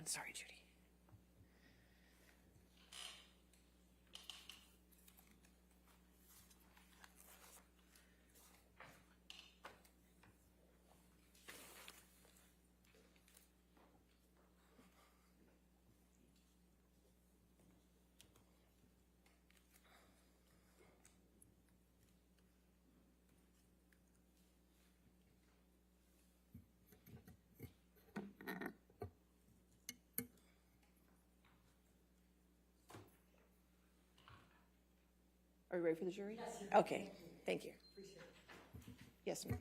one. Sorry, Judy. Are you ready for the jury? Yes. Okay, thank you. Appreciate it. Yes, ma'am.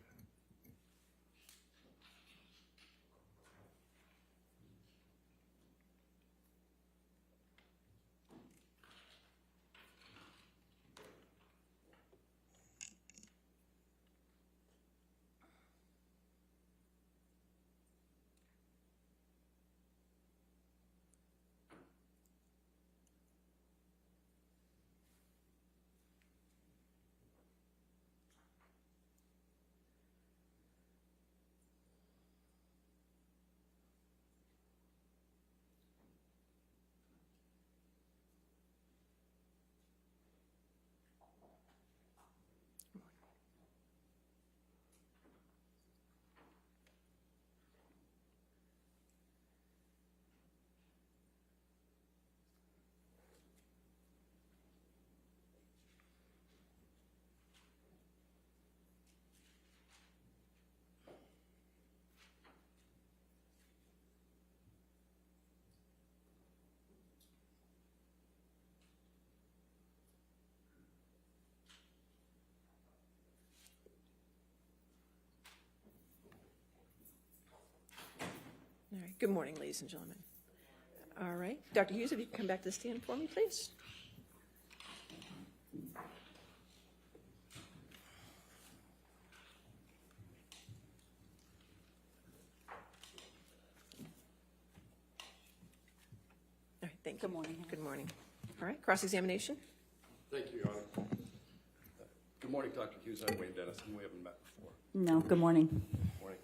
All right. Good morning, ladies and gentlemen. All right. Dr. Hughes, if you can come back to the stand for me, please. All right. Thank you. Good morning. Good morning. All right. Cross-examination. Thank you, Your Honor. Good morning, Dr. Hughes. I'm Wayne Dennison. We haven't met before. No, good morning. Good morning.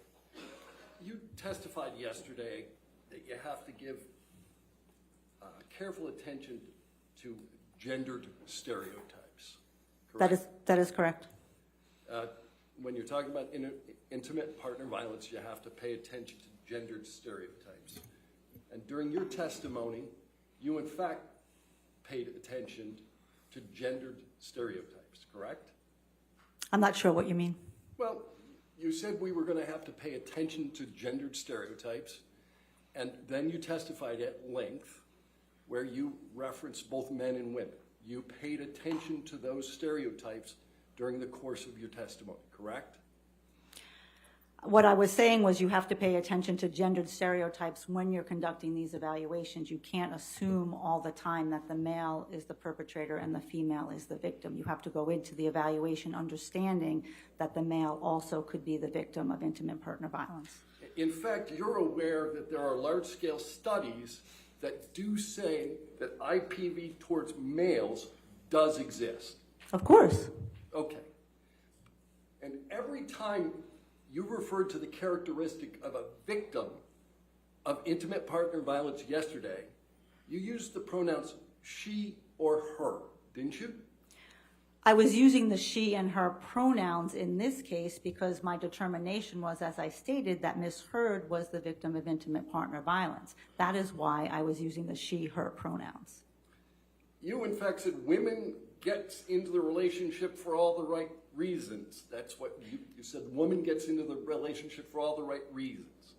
You testified yesterday that you have to give careful attention to gendered stereotypes. Correct? That is correct. When you're talking about intimate partner violence, you have to pay attention to gendered stereotypes. And during your testimony, you in fact paid attention to gendered stereotypes, correct? I'm not sure what you mean. Well, you said we were going to have to pay attention to gendered stereotypes, and then you testified at length where you referenced both men and women. You paid attention to those stereotypes during the course of your testimony, correct? What I was saying was you have to pay attention to gendered stereotypes when you're conducting these evaluations. You can't assume all the time that the male is the perpetrator and the female is the victim. You have to go into the evaluation understanding that the male also could be the victim of intimate partner violence. In fact, you're aware that there are large-scale studies that do say that IPV towards males does exist. Of course. Okay. And every time you referred to the characteristic of a victim of intimate partner violence yesterday, you used the pronouns she or her, didn't you? I was using the she and her pronouns in this case because my determination was, as I stated, that Ms. Heard was the victim of intimate partner violence. That is why I was using the she, her pronouns. You, in fact, said women gets into the relationship for all the right reasons. That's what you said. The woman gets into the relationship for all the right reasons.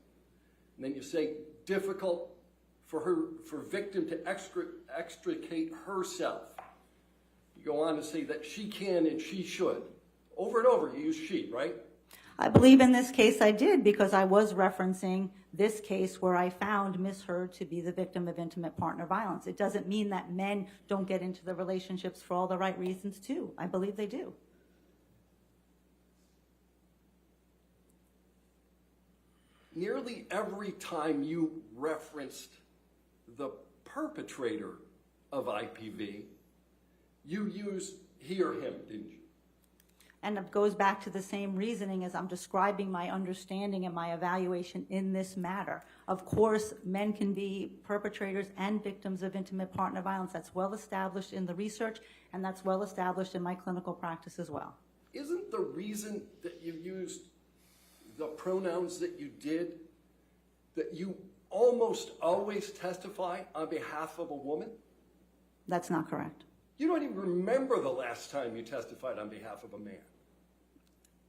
And then you say difficult for victim to extricate herself. You go on to say that she can and she should. Over and over you use she, right? I believe in this case I did because I was referencing this case where I found Ms. Heard to be the victim of intimate partner violence. It doesn't mean that men don't get into the relationships for all the right reasons too. I believe they do. Nearly every time you referenced the perpetrator of IPV, you used he or him, didn't you? And it goes back to the same reasoning as I'm describing my understanding and my evaluation in this matter. Of course, men can be perpetrators and victims of intimate partner violence. That's well established in the research, and that's well established in my clinical practice as well. Isn't the reason that you used the pronouns that you did that you almost always testify on behalf of a woman? That's not correct. You don't even remember the last time you testified on behalf of a man.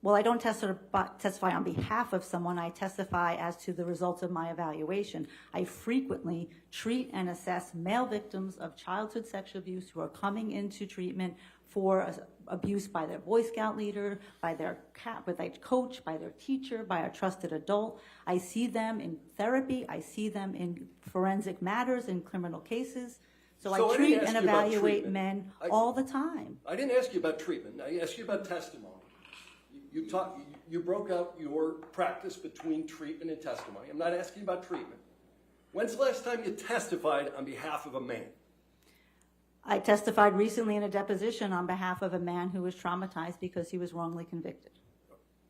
Well, I don't testify on behalf of someone. I testify as to the results of my evaluation. I frequently treat and assess male victims of childhood sexual abuse who are coming into treatment for abuse by their Boy Scout leader, by their coach, by their teacher, by a trusted adult. I see them in therapy. I see them in forensic matters, in criminal cases. So I treat and evaluate men all the time. I didn't ask you about treatment. I asked you about testimony. You broke out your practice between treatment and testimony. I'm not asking about treatment. When's the last time you testified on behalf of a man? I testified recently in a deposition on behalf of a man who was traumatized because he was wrongly convicted.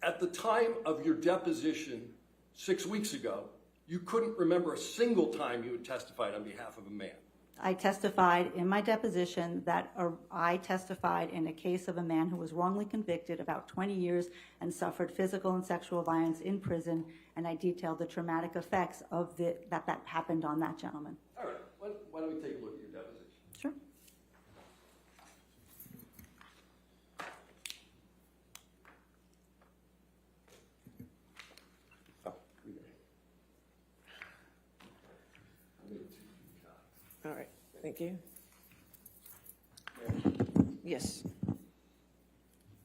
At the time of your deposition 6 weeks ago, you couldn't remember a single time you had testified on behalf of a man. I testified in my deposition that I testified in a case of a man who was wrongly convicted about 20 years and suffered physical and sexual violence in prison, and I detailed the traumatic effects of that happened on that gentleman. All right, why don't we take a look at your deposition? Sure. All right, thank you. Yes.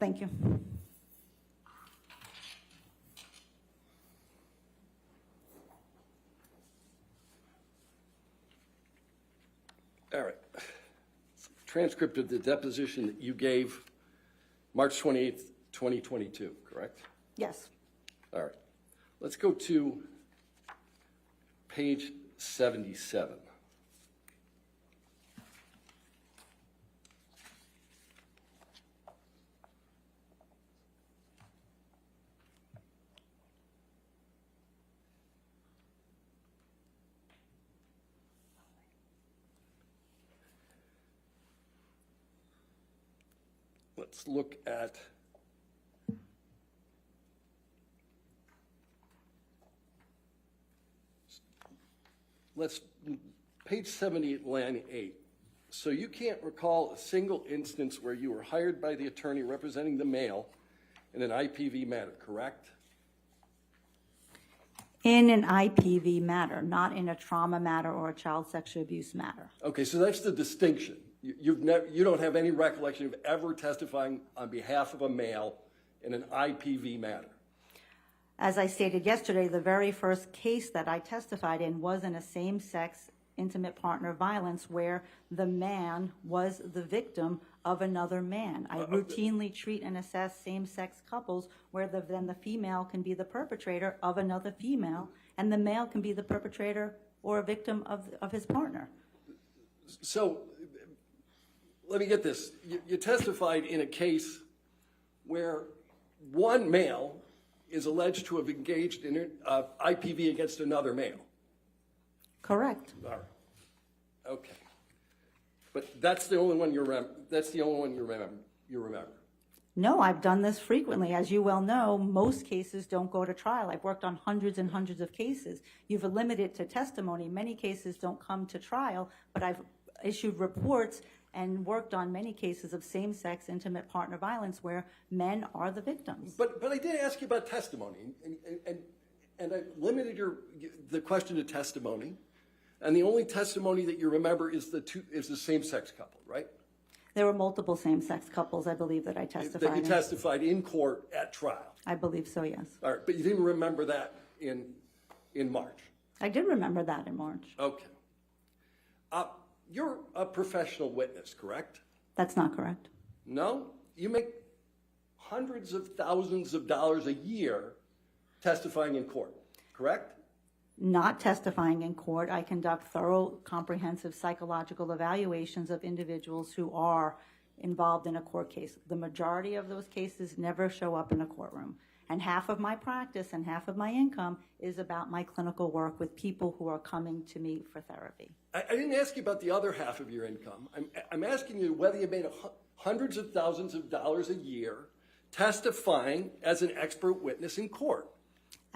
Thank you. All right. Transcript of the deposition that you gave March 28th, 2022, correct? Yes. All right. Let's go to page 77. Let's look at page 78, line 8. So you can't recall a single instance where you were hired by the attorney representing the male in an IPV matter, correct? In an IPV matter, not in a trauma matter or a child sexual abuse matter. Okay, so that's the distinction. You don't have any recollection of ever testifying on behalf of a male in an IPV matter. As I stated yesterday, the very first case that I testified in was in a same-sex intimate partner violence where the man was the victim of another man. I routinely treat and assess same-sex couples where then the female can be the perpetrator of another female, and the male can be the perpetrator or a victim of his partner. So let me get this. You testified in a case where one male is alleged to have engaged in IPV against another male. Correct. All right. Okay. But that's the only one you remember. You remember. No, I've done this frequently. As you well know, most cases don't go to trial. I've worked on hundreds and hundreds of cases. You've limited it to testimony. Many cases don't come to trial, but I've issued reports and worked on many cases of same-sex intimate partner violence where men are the victims. But I did ask you about testimony, and I limited the question to testimony, and the only testimony that you remember is the same-sex couple, right? There were multiple same-sex couples, I believe, that I testified That you testified in court at trial. I believe so, yes. All right, but you didn't remember that in March. I did remember that in March. Okay. You're a professional witness, correct? That's not correct. No? You make hundreds of thousands of dollars a year testifying in court, correct? Not testifying in court. I conduct thorough, comprehensive psychological evaluations of individuals who are involved in a court case. The majority of those cases never show up in a courtroom. And half of my practice and half of my income is about my clinical work with people who are coming to me for therapy. I didn't ask you about the other half of your income. I'm asking you whether you made hundreds of thousands of dollars a year testifying as an expert witness in court.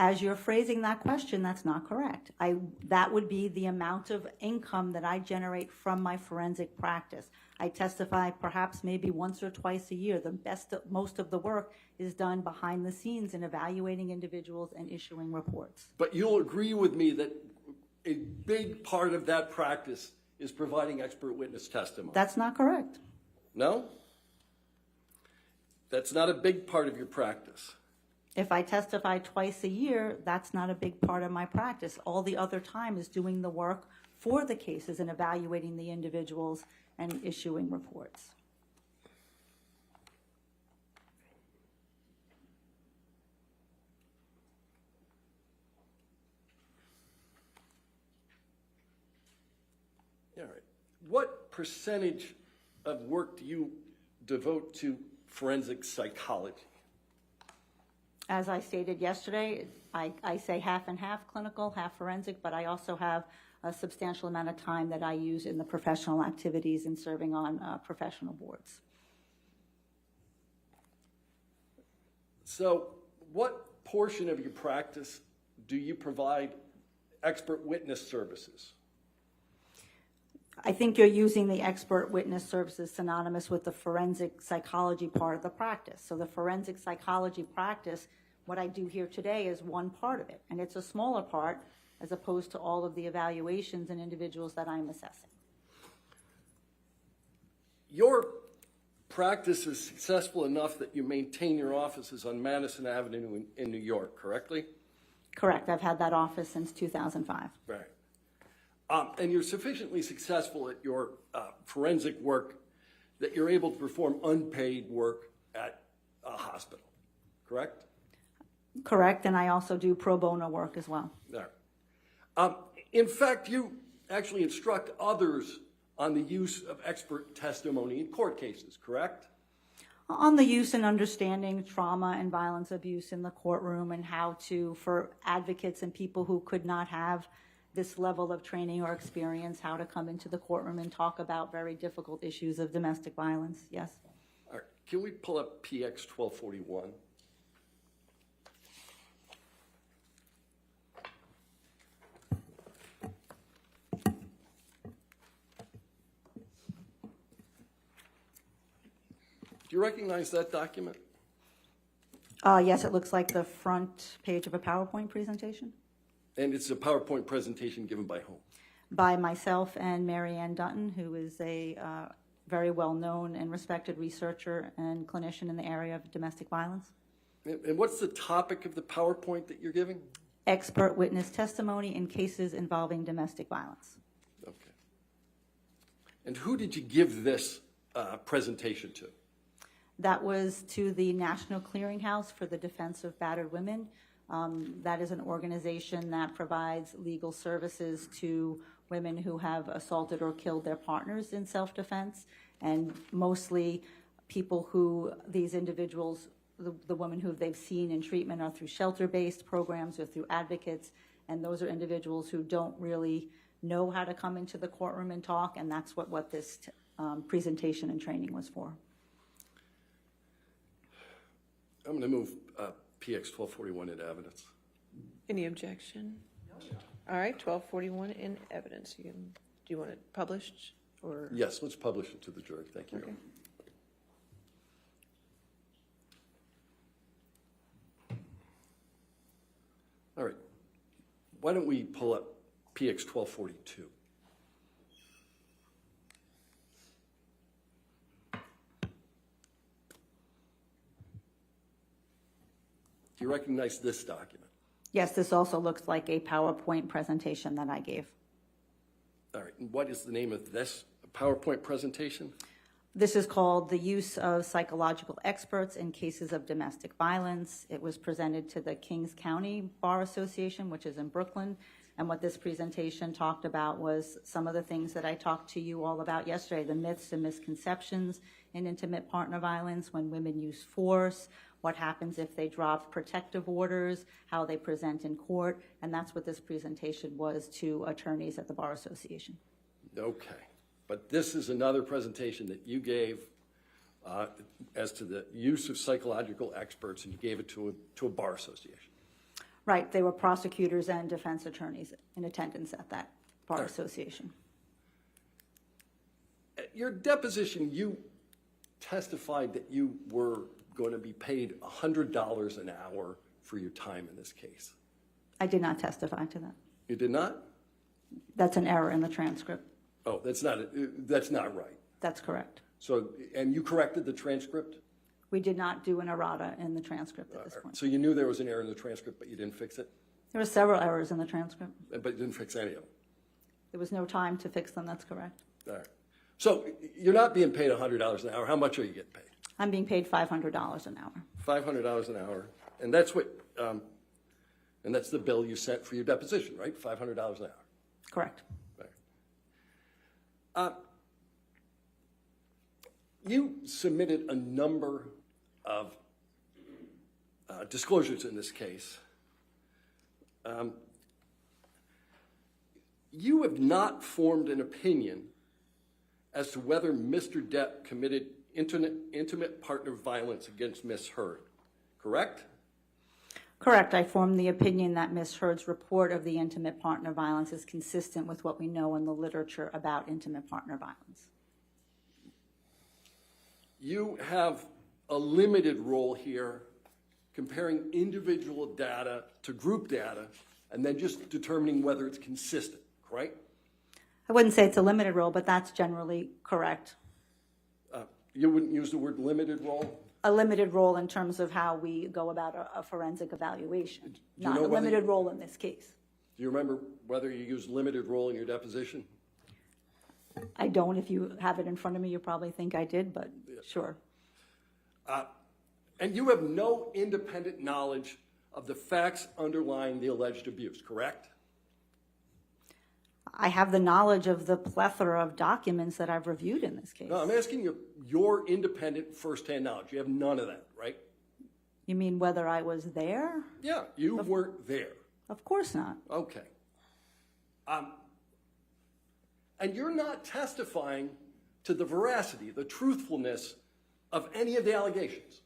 As you're phrasing that question, that's not correct. That would be the amount of income that I generate from my forensic practice. I testify perhaps maybe once or twice a year. Most of the work is done behind the scenes in evaluating individuals and issuing reports. But you'll agree with me that a big part of that practice is providing expert witness testimony. That's not correct. No? That's not a big part of your practice. If I testify twice a year, that's not a big part of my practice. All the other time is doing the work for the cases and evaluating the individuals and issuing reports. All right. What percentage of work do you devote to forensic psychology? As I stated yesterday, I say half and half clinical, half forensic, but I also have a substantial amount of time that I use in the professional activities and serving on professional boards. So what portion of your practice do you provide expert witness services? I think you're using the expert witness services synonymous with the forensic psychology part of the practice. So the forensic psychology practice, what I do here today is one part of it, and it's a smaller part as opposed to all of the evaluations and individuals that I'm assessing. Your practice is successful enough that you maintain your offices on Madison Avenue in New York, correctly? Correct. I've had that office since 2005. Right. And you're sufficiently successful at your forensic work that you're able to perform unpaid work at a hospital, correct? Correct, and I also do pro bono work as well. All right. In fact, you actually instruct others on the use of expert testimony in court cases, correct? On the use and understanding trauma and violence abuse in the courtroom and how to, for advocates and people who could not have this level of training or experience, how to come into the courtroom and talk about very difficult issues of domestic violence, yes. All right. Can we pull up PX 1241? Do you recognize that document? Yes, it looks like the front page of a PowerPoint presentation And it's a PowerPoint presentation given by whom? by myself and Mary Ann Dutton, who is a very well-known and respected researcher and clinician in the area of domestic violence. And what's the topic of the PowerPoint that you're giving? Expert witness testimony in cases involving domestic violence. Okay. And who did you give this presentation to? That was to the National Clearinghouse for the Defense of Battered Women. That is an organization that provides legal services to women who have assaulted or killed their partners in self-defense, and mostly people who these individuals, the women who they've seen in treatment are through shelter-based programs or through advocates, and those are individuals who don't really know how to come into the courtroom and talk, and that's what this presentation and training was for. I'm going to move PX 1241 into evidence. Any objection? All right, 1241 in evidence. Do you want it published or? Yes, let's publish it to the jury. Thank you. Okay. All right. Why don't we pull up PX 1242? Do you recognize this document? Yes, this also looks like a PowerPoint presentation that I gave. All right. And what is the name of this PowerPoint presentation? This is called The Use of Psychological Experts in Cases of Domestic Violence. It was presented to the Kings County Bar Association, which is in Brooklyn, And what this presentation talked about was some of the things that I talked to you all about yesterday, the myths and misconceptions in intimate partner violence, when women use force, what happens if they drop protective orders, how they present in court, and that's what this presentation was to attorneys at the Bar Association. Okay, but this is another presentation that you gave as to the use of psychological experts, and you gave it to a bar association. Right, they were prosecutors and defense attorneys in attendance at that Bar Association. At your deposition, you testified that you were going to be paid $100 an hour for your time in this case. I did not testify to that. You did not? That's an error in the transcript. Oh, that's not right. That's correct. So, and you corrected the transcript? We did not do an errata in the transcript at this point. So you knew there was an error in the transcript, but you didn't fix it? There were several errors in the transcript. But you didn't fix any of them? There was no time to fix them, that's correct. All right. So you're not being paid $100 an hour. How much are you getting paid? I'm being paid $500 an hour. $500 an hour. And that's what, and that's the bill you sent for your deposition, right? $500 an hour. Correct. Right. You submitted a number of disclosures in this case. You have not formed an opinion as to whether Mr. Depp committed intimate partner violence against Ms. Heard, correct? Correct. I formed the opinion that Ms. Heard's report of the intimate partner violence is consistent with what we know in the literature about intimate partner violence. You have a limited role here comparing individual data to group data and then just determining whether it's consistent, right? I wouldn't say it's a limited role, but that's generally correct. You wouldn't use the word limited role? A limited role in terms of how we go about a forensic evaluation, not a limited role in this case. Do you remember whether you used limited role in your deposition? I don't. If you have it in front of me, you probably think I did, but sure. And you have no independent knowledge of the facts underlying the alleged abuse, correct? I have the knowledge of the plethora of documents that I've reviewed in this case. No, I'm asking you your independent firsthand knowledge. You have none of that, right? You mean whether I was there? Yeah, you weren't there. Of course not. Okay. And you're not testifying to the veracity, the truthfulness of any of the allegations.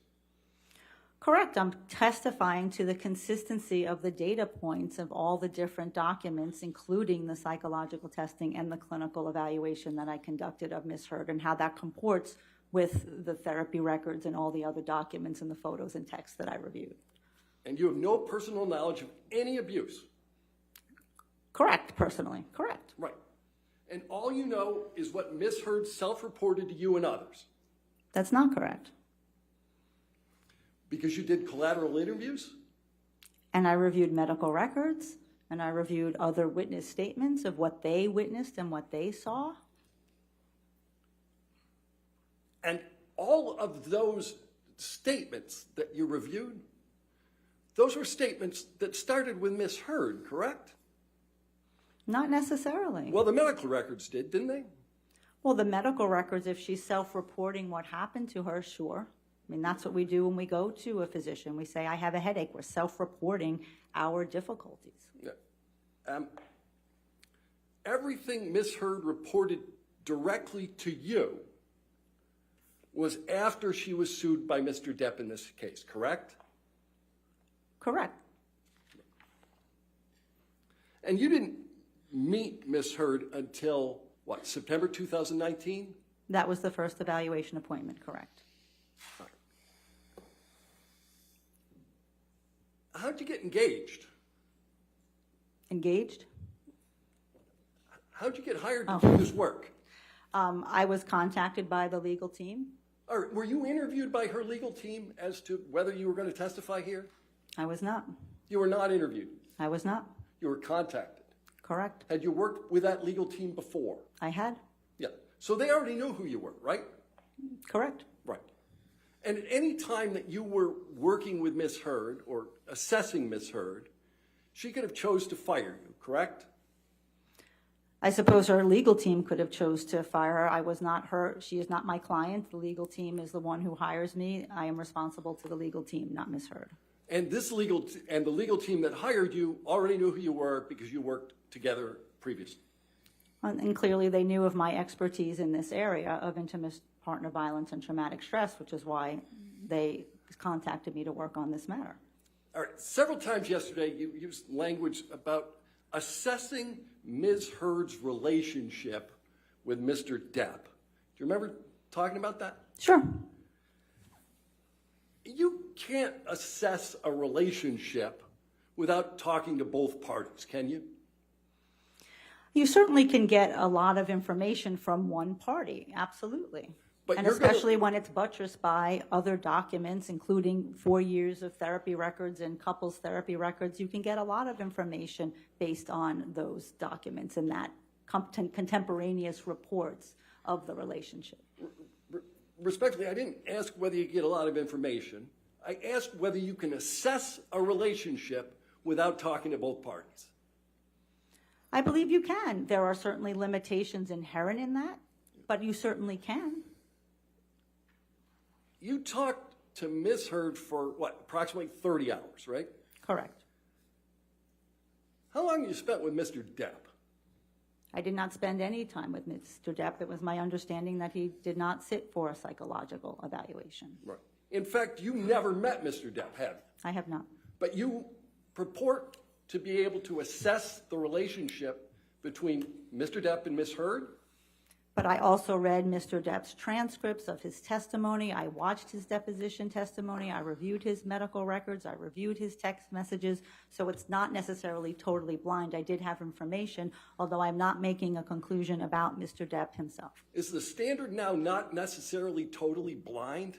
Correct. I'm testifying to the consistency of the data points of all the different documents, including the psychological testing and the clinical evaluation that I conducted of Ms. Heard, and how that comports with the therapy records and all the other documents and the photos and texts that I reviewed. And you have no personal knowledge of any abuse. Correct, personally. Correct. Right. And all you know is what Ms. Heard self-reported to you and others. That's not correct. Because you did collateral interviews? And I reviewed medical records, and I reviewed other witness statements of what they witnessed and what they saw. And all of those statements that you reviewed, those were statements that started with Ms. Heard, correct? Not necessarily. Well, the medical records did, didn't they? Well, the medical records, if she's self-reporting what happened to her, sure. I mean, that's what we do when we go to a physician. We say, I have a headache. We're self-reporting our difficulties. Yeah. Everything Ms. Heard reported directly to you was after she was sued by Mr. Depp in this case, correct? Correct. And you didn't meet Ms. Heard until, what, September 2019? That was the first evaluation appointment, correct. How'd you get engaged? Engaged? How'd you get hired to do this work? I was contacted by the legal team. Or were you interviewed by her legal team as to whether you were going to testify here? I was not. You were not interviewed. I was not. You were contacted. Correct. Had you worked with that legal team before? I had. Yeah. So they already knew who you were, right? Correct. Right. And at any time that you were working with Ms. Heard or assessing Ms. Heard, she could have chose to fire you, correct? I suppose her legal team could have chose to fire her. I was not her. She is not my client. The legal team is the one who hires me. I am responsible to the legal team, not Ms. Heard. And the legal team that hired you already knew who you were because you worked together previously. And clearly they knew of my expertise in this area of intimate partner violence and traumatic stress, which is why they contacted me to work on this matter. All right, several times yesterday you used language about assessing Ms. Heard's relationship with Mr. Depp. Do you remember talking about that? Sure. You can't assess a relationship without talking to both parties, can you? You certainly can get a lot of information from one party, absolutely. But And you're gonna- especially when it's buttressed by other documents, including 4 years of therapy records and couples therapy records, you can get a lot of information based on those documents and that contemporaneous reports of the relationship. Respectfully, I didn't ask whether you get a lot of information. I asked whether you can assess a relationship without talking to both parties. I believe you can. There are certainly limitations inherent in that, but you certainly can. You talked to Ms. Heard for, what, approximately 30 hours, right? Correct. How long you spent with Mr. Depp? I did not spend any time with Mr. Depp. It was my understanding that he did not sit for a psychological evaluation. Right. In fact, you never met Mr. Depp, have you? I have not. But you purport to be able to assess the relationship between Mr. Depp and Ms. Heard? But I also read Mr. Depp's transcripts of his testimony. I watched his deposition testimony. I reviewed his medical records. I reviewed his text messages. So it's not necessarily totally blind. I did have information, although I'm not making a conclusion about Mr. Depp himself. Is the standard now not necessarily totally blind?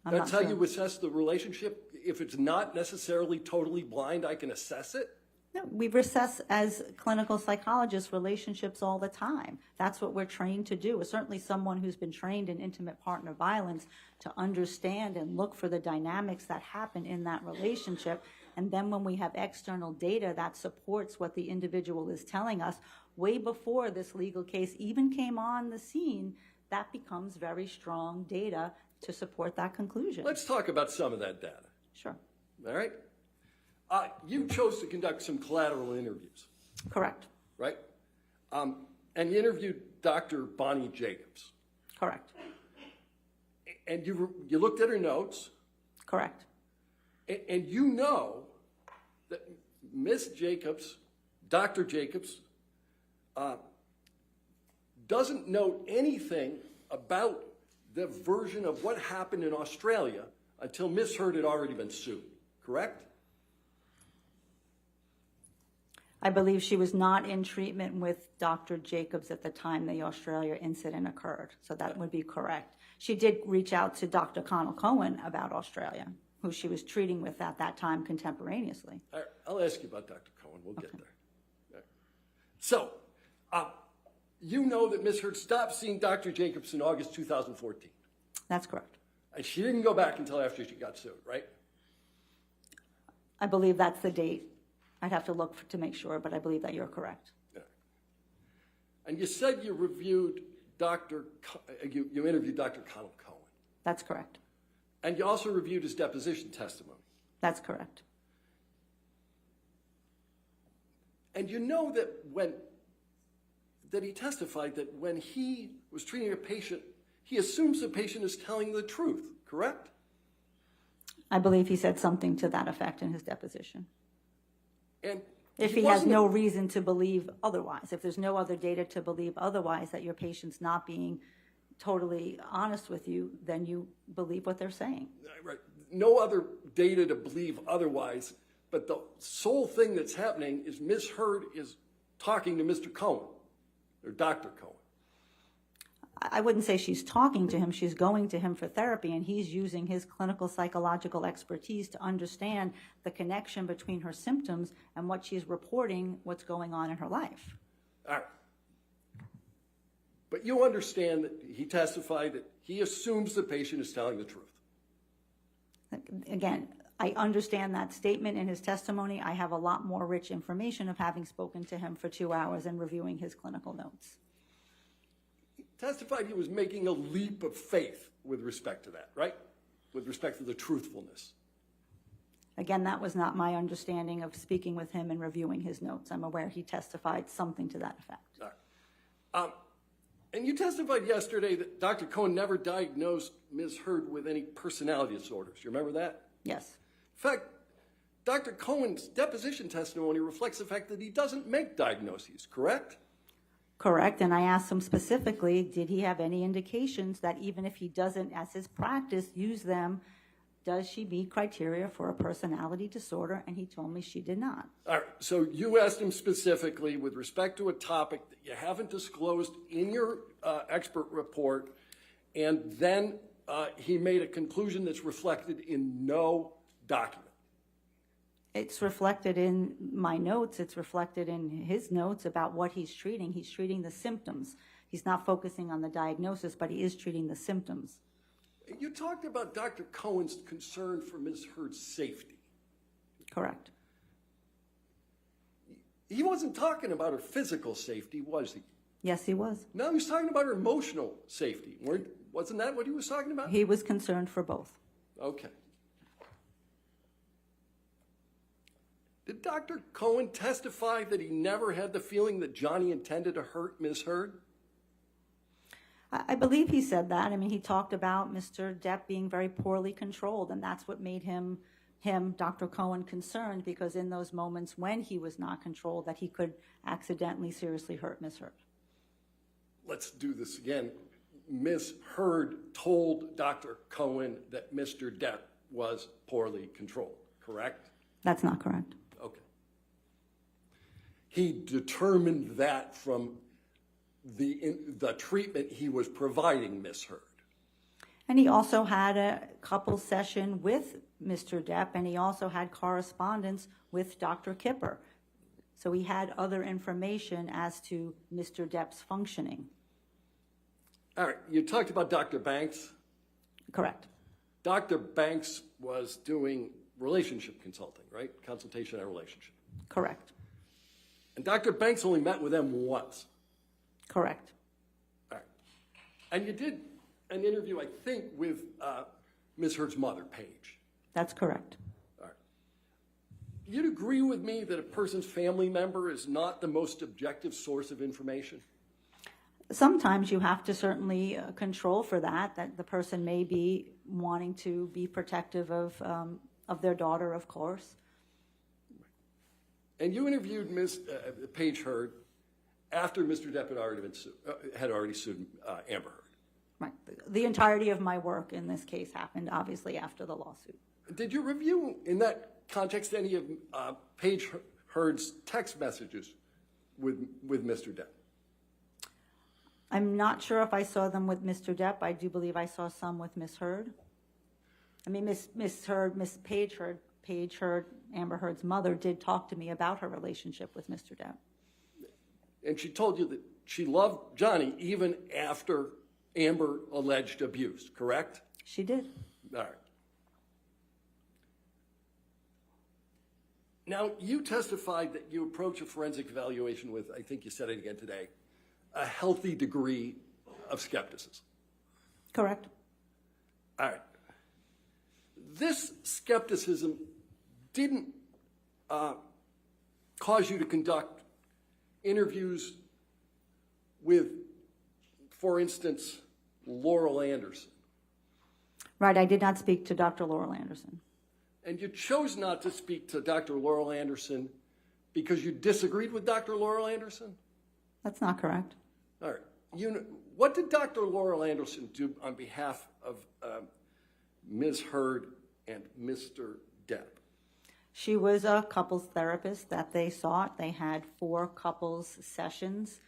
I'm not That's how sure. you assess the relationship? If it's not necessarily totally blind, I can assess it? No, we assess as clinical psychologists relationships all the time. That's what we're trained to do. Certainly someone who's been trained in intimate partner violence to understand and look for the dynamics that happen in that relationship. And then when we have external data that supports what the individual is telling us, way before this legal case even came on the scene, that becomes very strong data to support that conclusion. Let's talk about some of that data. Sure. All right? You chose to conduct some collateral interviews, Correct. right? And you interviewed Dr. Bonnie Jacobs. Correct. And you looked at her notes, Correct. and you know that Miss Jacobs, Dr. Jacobs, doesn't know anything about the version of what happened in Australia until Miss Heard had already been sued, correct? I believe she was not in treatment with Dr. Jacobs at the time the Australia incident occurred, so that would be correct. She did reach out to Dr. Connell Cohen about Australia, who she was treating with at that time contemporaneously. All right, I'll ask you about Dr. Cohen. We'll get there. All right. So, you know that Miss Heard stopped seeing Dr. Jacobs in August 2014. That's correct. And she didn't go back until after she got sued, right? I believe that's the date. I'd have to look to make sure, but I believe that you're correct. Yeah. And you said you reviewed you interviewed Dr. Connell Cohen. That's correct. And you also reviewed his deposition testimony. That's correct. And you know that he testified that when he was treating a patient, he assumes the patient is telling the truth, correct? I believe he said something to that effect in his deposition. And If he has wasn't- no reason to believe otherwise, if there's no other data to believe otherwise, that your patient's not being totally honest with you, then you believe what they're saying. Right. No other data to believe otherwise, but the sole thing that's happening is Ms. Heard is talking to Mr. Cohen, or Dr. Cohen. I wouldn't say she's talking to him, she's going to him for therapy, and he's using his clinical psychological expertise to understand the connection between her symptoms and what she's reporting, what's going on in her life. All right. But you understand that he testified that he assumes the patient is telling the truth. Again, I understand that statement in his testimony. I have a lot more rich information of having spoken to him for 2 hours and reviewing his clinical notes. He testified he was making a leap of faith with respect to that, right? With respect to the truthfulness. Again, that was not my understanding of speaking with him and reviewing his notes. I'm aware he testified something to that effect. All right. And you testified yesterday that Dr. Cohen never diagnosed Ms. Heard with any personality disorders. You remember that? Yes. In fact, Dr. Cohen's deposition testimony reflects the fact that he doesn't make diagnoses, correct? Correct, and I asked him specifically, did he have any indications that even if he doesn't, as his practice, use them, does she meet criteria for a personality disorder? And he told me she did not. All right, so you asked him specifically with respect to a topic that you haven't disclosed in your expert report, and then he made a conclusion that's reflected in no document. It's reflected in my notes. It's reflected in his notes about what he's treating. He's treating the symptoms. He's not focusing on the diagnosis, but he is treating the symptoms. You talked about Dr. Cohen's concern for Ms. Heard's safety. Correct. He wasn't talking about her physical safety, was he? Yes, he was. No, he was talking about her emotional safety. Wasn't that what he was talking about? He was concerned for both. Okay. Did Dr. Cohen testify that he never had the feeling that Johnny intended to hurt Ms. Heard? I believe he said that. I mean, he talked about Mr. Depp being very poorly controlled, and that's what made him, Dr. Cohen, concerned, because in those moments when he was not controlled, that he could accidentally seriously hurt Ms. Heard. Let's do this again. Ms. Heard told Dr. Cohen that Mr. Depp was poorly controlled, correct? That's not correct. Okay. He determined that from the treatment he was providing Ms. Heard. And he also had a couple session with Mr. Depp, and he also had correspondence with Dr. Kipper. So he had other information as to Mr. Depp's functioning. All right, you talked about Dr. Banks. Correct. Dr. Banks was doing relationship consulting, right? Consultation on relationship. Correct. And Dr. Banks only met with them once. Correct. All right. And you did an interview, I think, with Ms. Heard's mother, Paige. That's correct. All right. You'd agree with me that a person's family member is not the most objective source of information? Sometimes you have to certainly control for that the person may be wanting to be protective of their daughter, of course. And you interviewed Ms. Paige Heard after Mr. Depp had already sued Amber Heard. Right. The entirety of my work in this case happened, obviously, after the lawsuit. Did you review, in that context, any of Paige Heard's text messages with Mr. Depp? I'm not sure if I saw them with Mr. Depp. I do believe I saw some with Ms. Heard. I mean, Miss Paige Heard, Amber Heard's mother, did talk to me about her relationship with Mr. Depp. And she told you that she loved Johnny even after Amber alleged abuse, correct? She did. All right. Now, you testified that you approach a forensic evaluation with, I think you said it again today, a healthy degree of skepticism. Correct. All right. This skepticism didn't cause you to conduct interviews with, for instance, Laurel Anderson. Right, I did not speak to Dr. Laurel Anderson. And you chose not to speak to Dr. Laurel Anderson because you disagreed with Dr. Laurel Anderson? That's not correct. All right. What did Dr. Laurel Anderson do on behalf of Ms. Heard and Mr. Depp? She was a couples therapist that they sought. They had 4 couples sessions.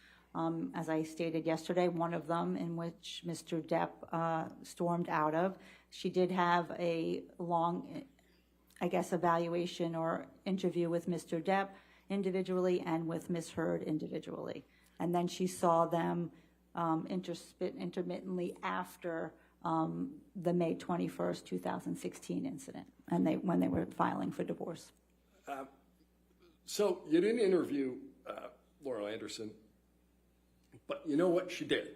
As I stated yesterday, one of them in which Mr. Depp stormed out of. She did have a long, I guess, evaluation or interview with Mr. Depp individually and with Ms. Heard individually. And then she saw them intermittently after the May 21st, 2016 incident, and when they were filing for divorce. So you didn't interview Laurel Anderson, but you know what she did.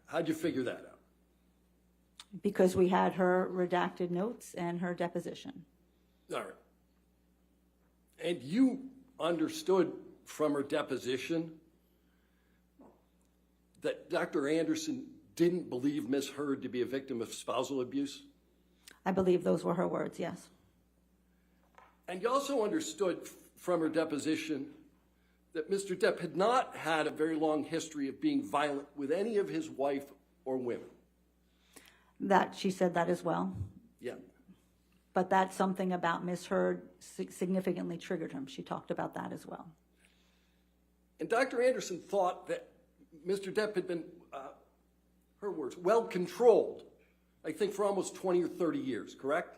How'd you figure that out? Because we had her redacted notes and her deposition. All right. And you understood from her deposition that Dr. Anderson didn't believe Ms. Heard to be a victim of spousal abuse? I believe those were her words, yes. And you also understood from her deposition that Mr. Depp had not had a very long history of being violent with any of his wife or women. That she said that as well. Yeah. But that's something about Ms. Heard significantly triggered him. She talked about that as well. And Dr. Anderson thought that Mr. Depp had been, her words, well controlled, I think for almost 20 or 30 years, correct?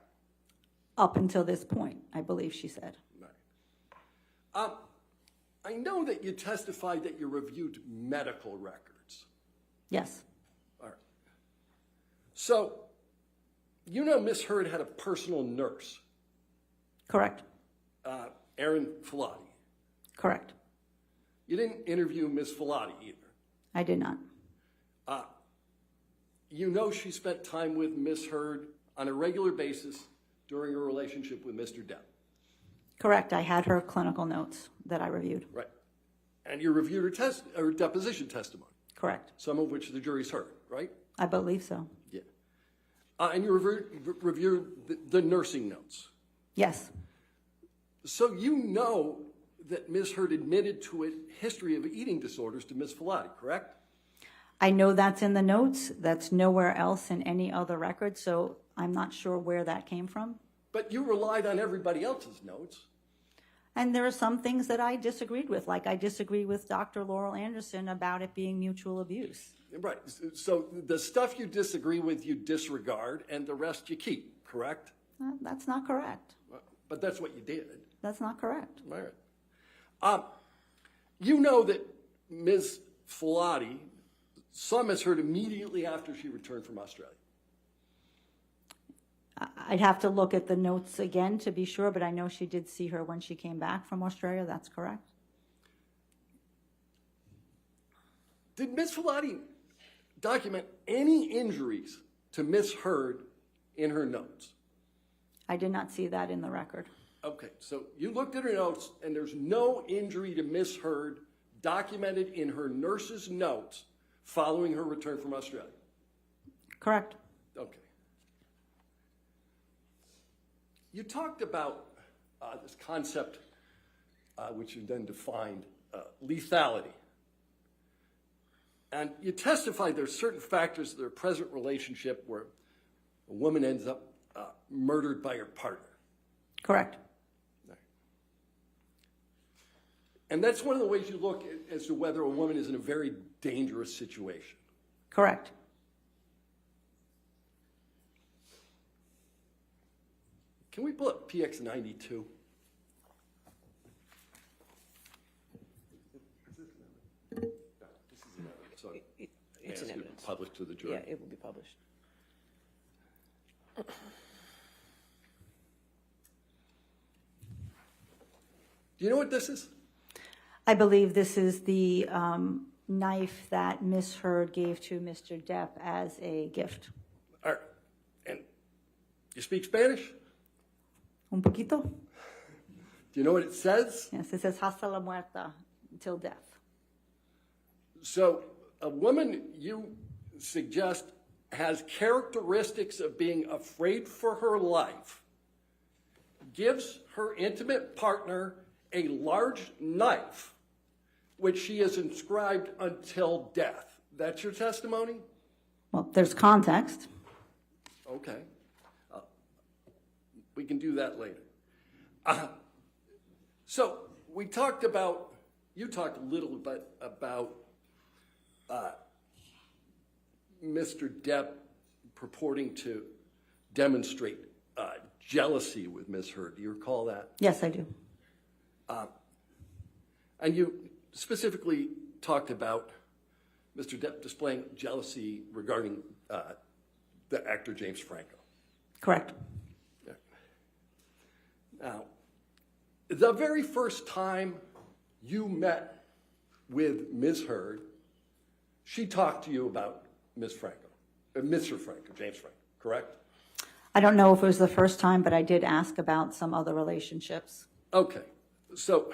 Up until this point, I believe she said. Right. I know that you testified that you reviewed medical records. Yes, All right. So, you know Ms. Heard had a personal nurse, correct, Erin Filati. correct. You didn't interview Ms. Filati either. I did not. You know she spent time with Ms. Heard on a regular basis during her relationship with Mr. Depp. Correct, I had her clinical notes that I reviewed. Right. And you reviewed her deposition testimony, Correct, some of which the jury's heard, right? I believe so. Yeah. And you reviewed the nursing notes. Yes, So you know that Ms. Heard admitted to a history of eating disorders to Ms. Filati, correct? I know that's in the notes. That's nowhere else in any other record, so I'm not sure where that came from. But you relied on everybody else's notes. And there are some things that I disagreed with, like I disagree with Dr. Laurel Anderson about it being mutual abuse. Right. So the stuff you disagree with, you disregard, and the rest you keep, correct? That's not correct. But that's what you did. That's not correct. All right. You know that Ms. Filati saw Ms. Heard immediately after she returned from Australia. I'd have to look at the notes again to be sure, but I know she did see her when she came back from Australia. That's correct. Did Ms. Filati document any injuries to Ms. Heard in her notes? I did not see that in the record. Okay, so you looked at her notes, and there's no injury to Ms. Heard documented in her nurse's notes following her return from Australia. Correct. Okay. You talked about this concept, which you then defined, lethality. And you testified there are certain factors of their present relationship where a woman ends up murdered by her partner. Correct. And that's one of the ways you look as to whether a woman is in a very dangerous situation. Correct. Can we pull up PX92? So It's an evidence. published to the jury. Yeah, it will be published. Do you know what this is? I believe this is the knife that Miss Heard gave to Mr. Depp as a gift. All right. And you speak Spanish? Un poquito? Do you know what it says? Yes, it says hasta la muerta, until death. So a woman you suggest has characteristics of being afraid for her life, gives her intimate partner a large knife, which she has inscribed until death. That's your testimony? Well, there's context. Okay. We can do that later. So we talked about, you talked a little bit about Mr. Depp purporting to demonstrate jealousy with Ms. Heard. Do you recall that? Yes, I do. And you specifically talked about Mr. Depp displaying jealousy regarding the actor James Franco. Correct. Yeah. Now, the very first time you met with Ms. Heard, she talked to you about Ms. Franco, Mr. Franco, James Franco, correct? I don't know if it was the first time, but I did ask about some other relationships. Okay, so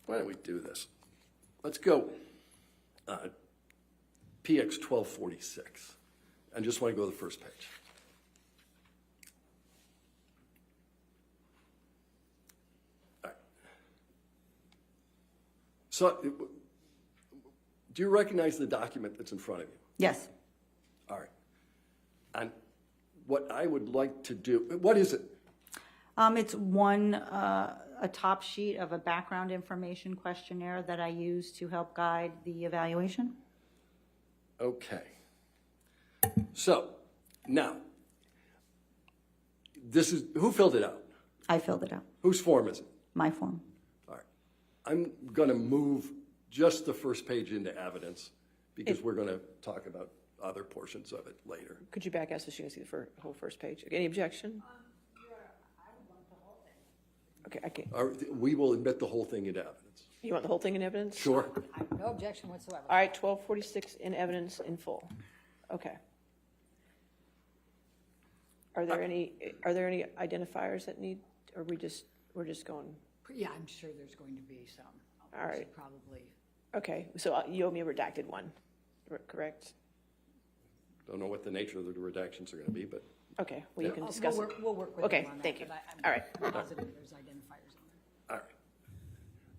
why don't we do this? Let's go PX 1246. I just want to go to the first page. All right. So, do you recognize the document that's in front of you? Yes. All right. And what I would like to do, what is it? It's a top sheet of a background information questionnaire that I use to help guide the evaluation. Okay. So, now, this is, who filled it out? I filled it out, Whose form is it? my form. All right. I'm going to move just the first page into evidence because we're going to talk about other portions of it later. Could you back out so she can see the whole first page? Any objection? Okay, I can't. All right, we will admit the whole thing into evidence. You want the whole thing in evidence? Sure. I have no objection whatsoever. All right, 1246 in evidence in full. Okay. Are there any identifiers that need, or we're just going? Yeah, I'm sure there's going to be some. All right. Probably. Okay, so you owe me a redacted one, correct? Don't know what the nature of the redactions are going to be, but Okay, well, you Yeah. can discuss it. We'll work with Okay, them on that. thank you. But I'm All right. positive there's identifiers on there.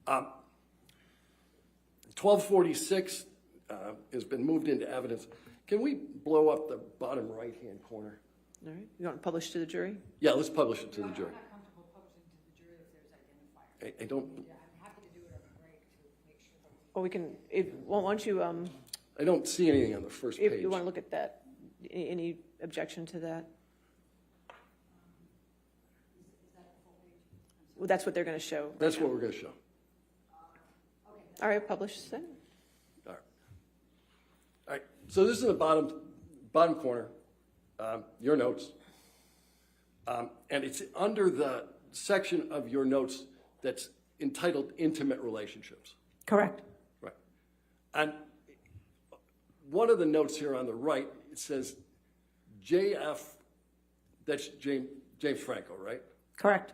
all right. 1246 has been moved into evidence. Can we blow up the bottom right-hand corner? All right, you want to publish to the jury? Yeah, let's publish it to the jury. I'm not comfortable publishing to the jury if there's identifiers. I don't. Yeah, I'm happy to do it at a break to make sure that we. Well, we can, why don't you, I don't see anything on the first if page. you want to look at that, any objection to that? Well, that's what they're going to show. right That's now. what we're going to show. All right, publish then. All right. All right. So this is the bottom corner, your notes. And it's under the section of your notes that's entitled Intimate Relationships. Correct. Right. And one of the notes here on the right, it says JF, that's James Franco, right? Correct.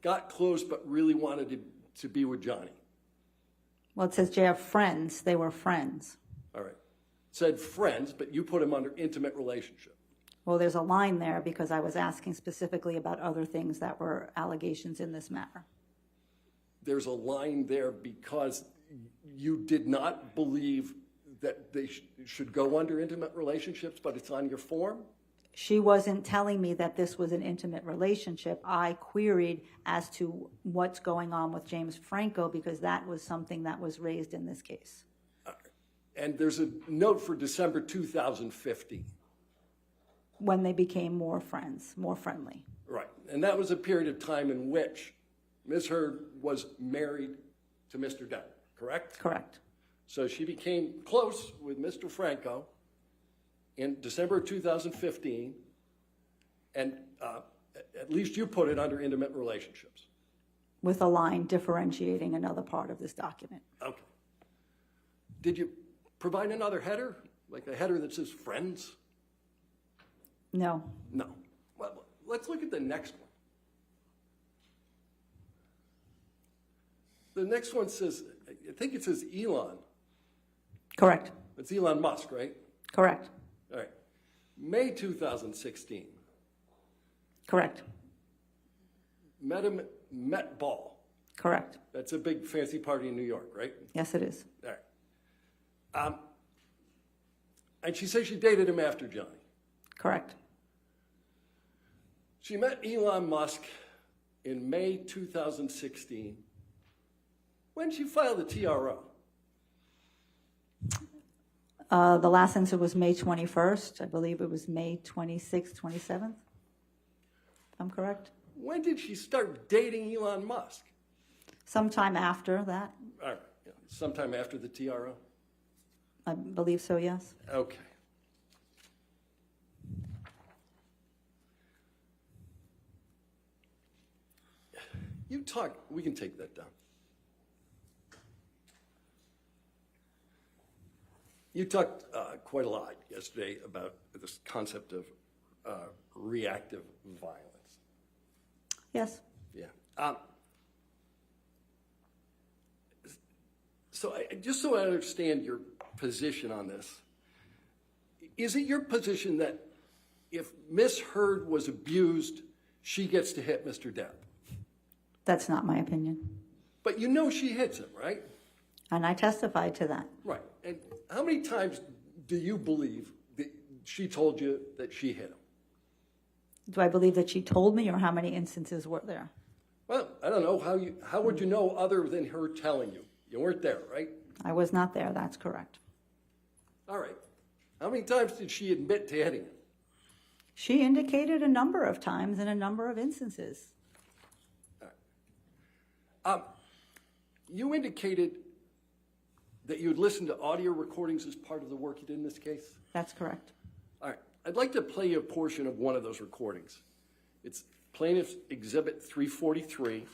Got close but really wanted to be with Johnny. Well, it says JF friends. They were friends. All right. Said friends, but you put him under intimate relationship. Well, there's a line there because I was asking specifically about other things that were allegations in this matter. There's a line there because you did not believe that they should go under intimate relationships, but it's on your form? She wasn't telling me that this was an intimate relationship. I queried as to what's going on with James Franco because that was something that was raised in this case. And there's a note for December 2015. When they became more friends, more friendly. Right. And that was a period of time in which Ms. Heard was married to Mr. Depp, correct? Correct. So she became close with Mr. Franco in December 2015, and at least you put it under intimate relationships. With a line differentiating another part of this document. Okay. Did you provide another header, like a header that says friends? No. No. Well, let's look at the next one. The next one says, I think it says Elon. Correct. It's Elon Musk, right? Correct. All right. May 2016. Correct. Met Ball. Correct. That's a big fancy party in New York, right? Yes, it is. All right. And she says she dated him after Johnny. Correct. She met Elon Musk in May 2016 when she filed a TRO. The last answer was May 21st. I believe it was May 26th, 27th. I'm correct? When did she start dating Elon Musk? Sometime after that. All right. Yeah, sometime after the TRO? I believe so, yes. Okay. we can take that down. You talked quite a lot yesterday about this concept of reactive violence. Yes. Yeah. Just so I understand your position on this, is it your position that if Miss Heard was abused, she gets to hit Mr. Depp? That's not my opinion. But you know she hits him, right? And I testified to that. Right. And how many times do you believe that she told you that she hit him? Do I believe that she told me, or how many instances were there? Well, I don't know. How would you know other than her telling you? You weren't there, right? I was not there, that's correct. All right. How many times did she admit to hitting him? She indicated a number of times in a number of instances. You indicated that you had listened to audio recordings as part of the work you did in this case? That's correct. All right. I'd like to play you a portion of one of those recordings. It's Plaintiff's Exhibit 343.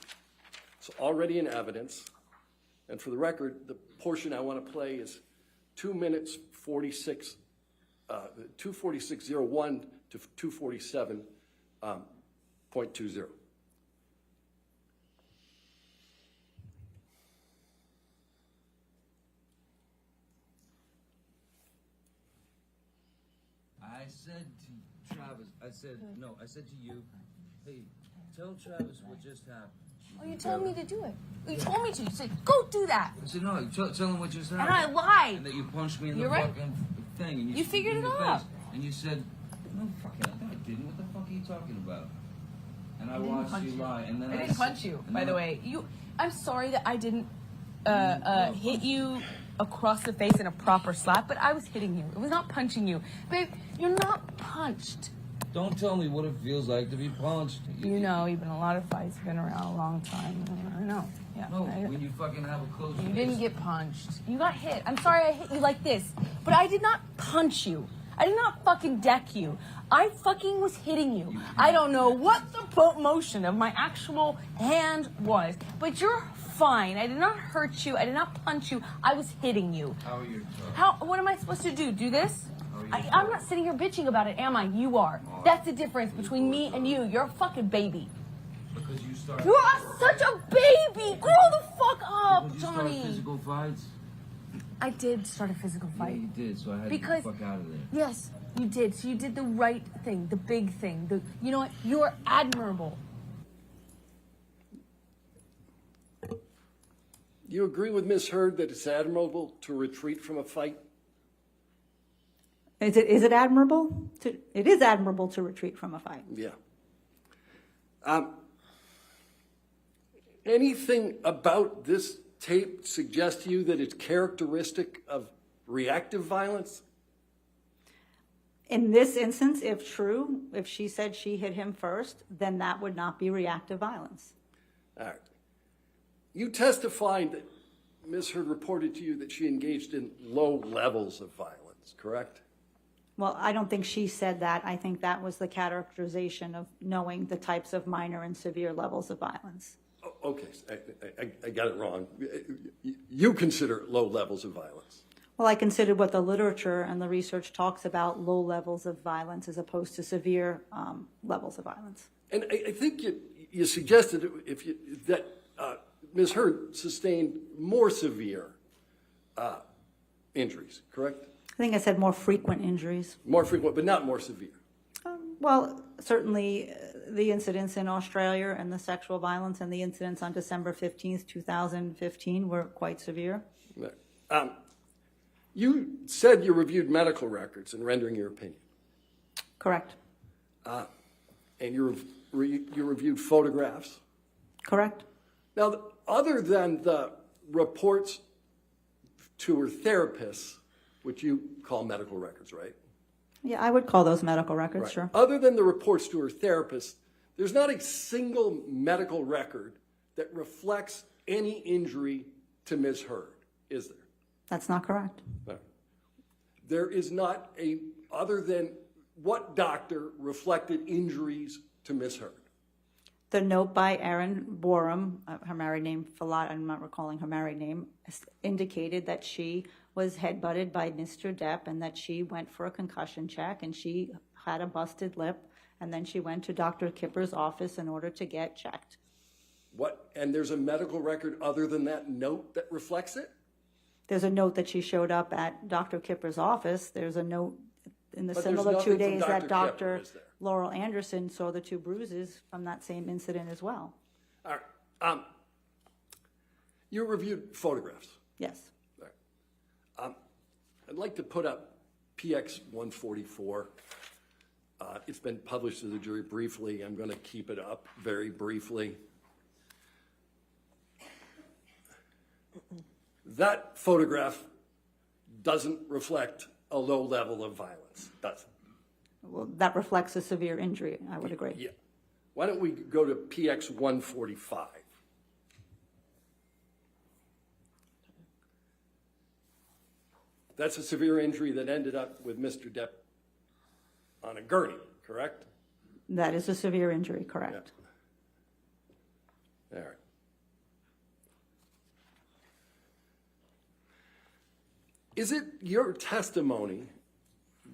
It's already in evidence. And for the record, the portion I want to play is 2 minutes 46, 246.01 to 247.20. I said to Travis, I said to you, hey, tell Travis what just happened. Oh, you told me to do it. You told me to. You said, go do that. I said, no, tell him what just happened. And I lied. And that you punched me in You're the right. fucking thing. And You figured in it the out. face. And you said, no, fucking, I didn't. What the fuck are you talking about? And I didn't watched punch you you. lie. And then I didn't punch you, and by then- the way. I'm sorry that I didn't hit you across the face in a proper slap, but I was hitting you. It was not punching you. Babe, you're not punched. Don't tell me what it feels like to be punched. You know, you've been in a lot of fights. You've been around a long time. I know. Yeah. No, when you fucking have a close You face. didn't get punched. You got hit. I'm sorry I hit you like this, but I did not punch you. I did not fucking deck you. I fucking was hitting you. I don't know what the motion of my actual hand was, but you're fine. I did not hurt you. I did not punch you. I was hitting you. How are you talking? What am I supposed to do? Do this? How are you I'm not sitting here bitching about it, am I? You are. That's the difference between me and you. You're a fucking baby. Because you started. You are such a baby. Grow the fuck up, Because you started Johnny. physical fights. I did start a physical Yeah, fight. you did. So I had Because- to get the fuck out of there. Yes, you did. So you did the right thing, the big thing. You know what? You're admirable. You agree with Ms. Heard that it's admirable to retreat from a fight? Is it admirable? It is admirable to retreat from a fight. Yeah. Anything about this tape suggest to you that it's characteristic of reactive violence? In this instance, if true, if she said she hit him first, then that would not be reactive violence. All right. You testified that Ms. Heard reported to you that she engaged in low levels of violence, correct? Well, I don't think she said that. I think that was the characterization of knowing the types of minor and severe levels of violence. Oh, okay, I got it wrong. You consider low levels of violence. Well, I considered what the literature and the research talks about low levels of violence as opposed to severe levels of violence. And I think you suggested that Ms. Heard sustained more severe injuries, correct? I think I said more frequent injuries. More frequent, but not more severe. Well, certainly the incidents in Australia and the sexual violence and the incidents on December 15th, 2015 were quite severe. You said you reviewed medical records in rendering your opinion. Correct. And you reviewed photographs. Correct. Now, other than the reports to her therapists, which you call medical records, right? Yeah, I would call those medical records, Right. sure. Other than the reports to her therapist, there's not a single medical record that reflects any injury to Ms. Heard, is there? That's not correct. No. There is not other than what doctor reflected injuries to Ms. Heard? The note by Erin Borum, her married name, I'm not recalling her married name, indicated that she was headbutted by Mr. Depp and that she went for a concussion check and she had a busted lip, and then she went to Dr. Kipper's office in order to get checked. What? And there's a medical record other than that note that reflects it? There's a note that she showed up at Dr. Kipper's office. There's a note in the But there's similar 2 nothing from days Dr. that Kipper, Dr. is there? Laurel Anderson saw the 2 bruises from that same incident as well. All right. You reviewed photographs. Yes. All right. I'd like to put up PX 144. It's been published to the jury briefly. I'm going to keep it up very briefly. That photograph doesn't reflect a low level of violence, does it? Well, that reflects a severe injury, I would agree. Yeah. Why don't we go to PX 145? That's a severe injury that ended up with Mr. Depp on a gurney, correct? That is a severe injury, correct. All right. Is it your testimony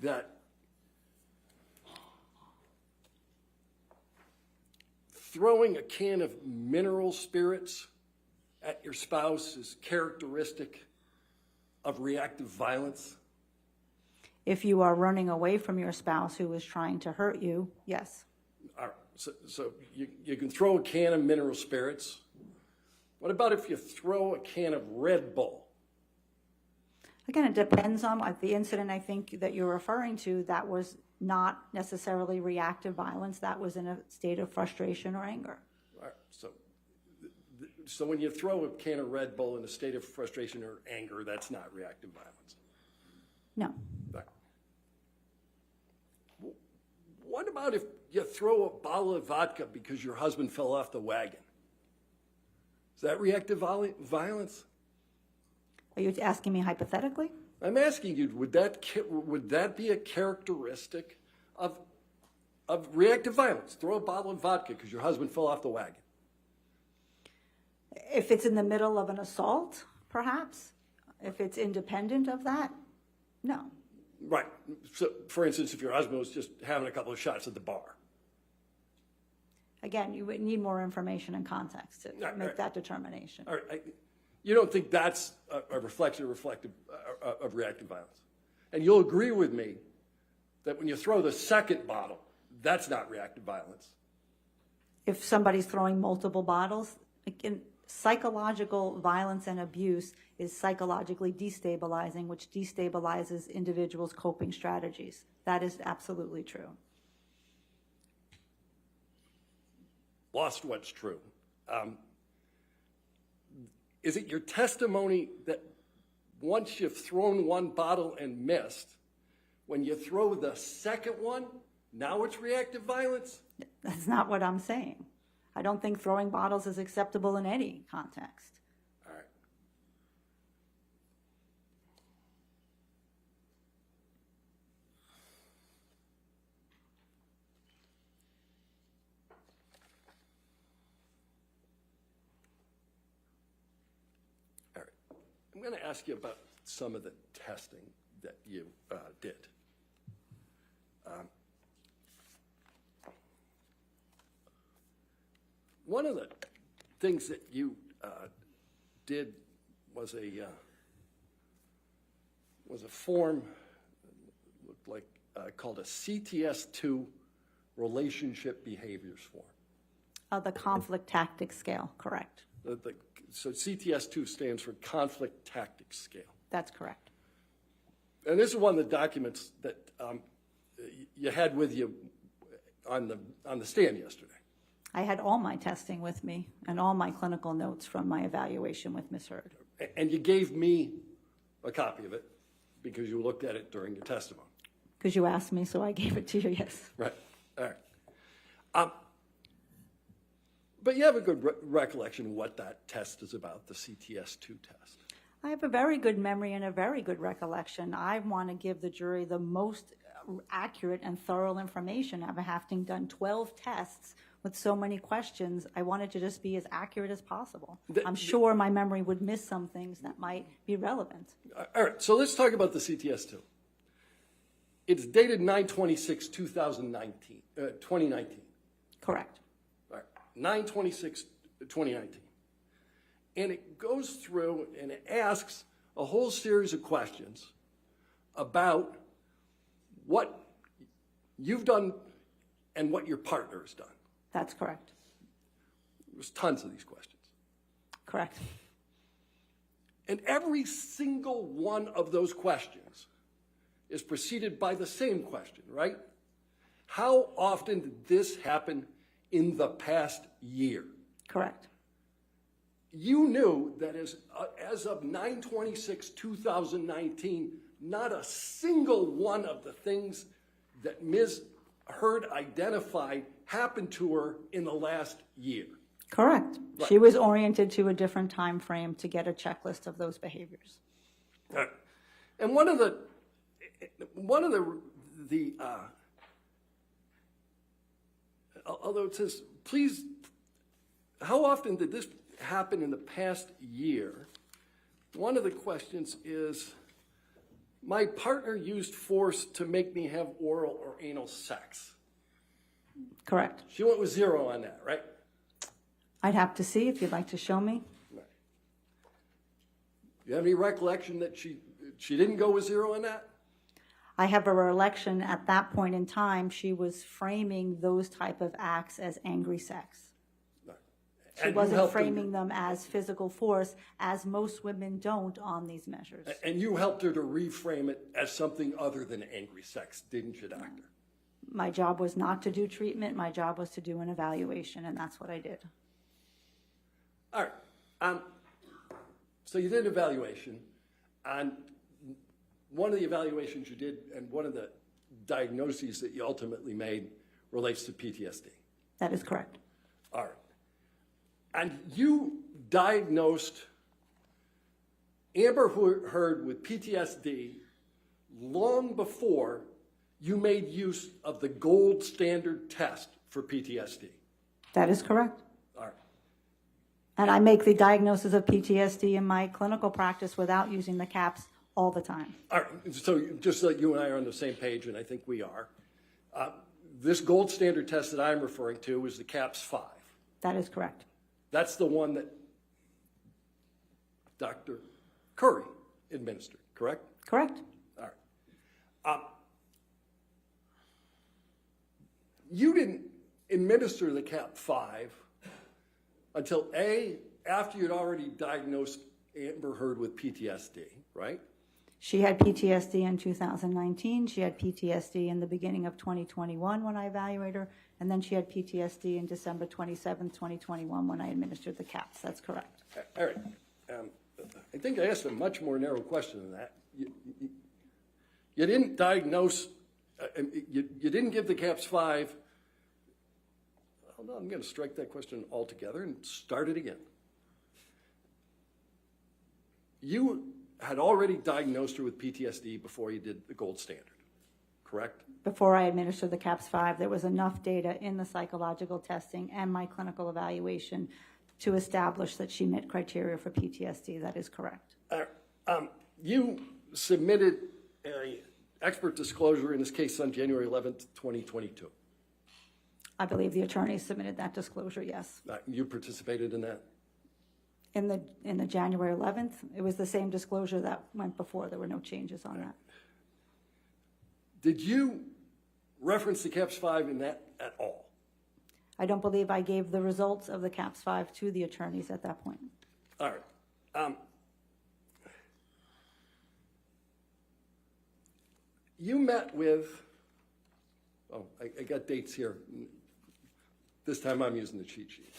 that throwing a can of mineral spirits at your spouse is characteristic of reactive violence? If you are running away from your spouse who is trying to hurt you, yes. All right. So you can throw a can of mineral spirits. What about if you throw a can of Red Bull? Again, it depends on the incident I think that you're referring to. That was not necessarily reactive violence. That was in a state of frustration or anger. All right. So when you throw a can of Red Bull in a state of frustration or anger, that's not reactive violence. No. Right. What about if you throw a bottle of vodka because your husband fell off the wagon? Is that reactive violence? Are you asking me hypothetically? I'm asking you, would that be a characteristic of reactive violence? Throw a bottle of vodka because your husband fell off the wagon. If it's in the middle of an assault, perhaps. If it's independent of that, no. Right. So, for instance, if your husband was just having a couple of shots at the bar. Again, you would need more information and context to make that determination. All right. You don't think that's a reflective of reactive violence? And you'll agree with me that when you throw the second bottle, that's not reactive violence. If somebody's throwing multiple bottles, again, psychological violence and abuse is psychologically destabilizing, which destabilizes individuals' coping strategies. That is absolutely true. Lost what's true. Is it your testimony that once you've thrown one bottle and missed, when you throw the second one, now it's reactive violence? That's not what I'm saying. I don't think throwing bottles is acceptable in any context. All right. All right. I'm going to ask you about some of the testing that you did. One of the things that you did was a form looked like called a CTS2 relationship behaviors form. The conflict tactics scale, correct. So CTS2 stands for conflict tactics scale. That's correct. And this is one of the documents that you had with you on the stand yesterday. I had all my testing with me and all my clinical notes from my evaluation with Ms. Hurd. And you gave me a copy of it because you looked at it during your testimony. Because you asked me, so I gave it to you, yes. Right. All right. But you have a good recollection of what that test is about, the CTS2 test. I have a very good memory and a very good recollection. I want to give the jury the most accurate and thorough information of having done 12 tests with so many questions, I wanted to just be as accurate as possible. I'm sure my memory would miss some things that might be relevant. All right, so let's talk about the CTS-2. It's dated 9/26/2019. Correct. All right, 9/26/2019. And it goes through and it asks a whole series of questions about what you've done and what your partner has done. That's correct. There's tons of these questions. Correct. And every single one of those questions is preceded by the same question, right? How often did this happen in the past year? Correct. You knew that as of 9/26/2019, not a single one of the things that Ms. Heard identified happened to her in the last year. Correct. Right. She was oriented to a different time frame to get a checklist of those behaviors. All right. And one of the although it says, please, how often did this happen in the past year? One of the questions is, my partner used force to make me have oral or anal sex. Correct. She went with 0 on that, right? I'd have to see if you'd like to show me. Right. You have any recollection that she didn't go with 0 on that? I have a recollection at that point in time, she was framing those type of acts as angry sex. She And you wasn't helped her- framing them as physical force, as most women don't on these measures. And you helped her to reframe it as something other than angry sex, didn't you, doctor? My job was not to do treatment. My job was to do an evaluation, and that's what I did. All right. So you did an evaluation, and one of the evaluations you did and one of the diagnoses that you ultimately made relates to PTSD. That is correct. All right. And you diagnosed Amber Heard with PTSD long before you made use of the gold standard test for PTSD. That is correct. All right. And I make the diagnosis of PTSD in my clinical practice without using the CAPS all the time. All right. So just so you and I are on the same page, and I think we are, this gold standard test that I'm referring to is the CAPS-5. That is correct. That's the one that Dr. Curry administered, correct? Correct. All right. You didn't administer the CAP-5 until after you'd already diagnosed Amber Heard with PTSD, right? She had PTSD in 2019. She had PTSD in the beginning of 2021 when I evaluated her. And then she had PTSD in December 27, 2021 when I administered the CAPS. That's correct. All right. I think I asked a much more narrow question than that. You didn't diagnose, you didn't give the CAPS-5. Hold on, I'm going to strike that question altogether and start it again. You had already diagnosed her with PTSD before you did the gold standard, correct? Before I administered the CAPS-5, there was enough data in the psychological testing and my clinical evaluation to establish that she met criteria for PTSD. That is correct. You submitted an expert disclosure in this case on January 11th, 2022. I believe the attorney submitted that disclosure, yes. You participated in that? In the January 11th, it was the same disclosure that went before. There were no changes on that. Did you reference the CAPS-5 in that at all? I don't believe I gave the results of the CAPS-5 to the attorneys at that point. All right. You met with, I got dates here. This time I'm using the cheat sheet.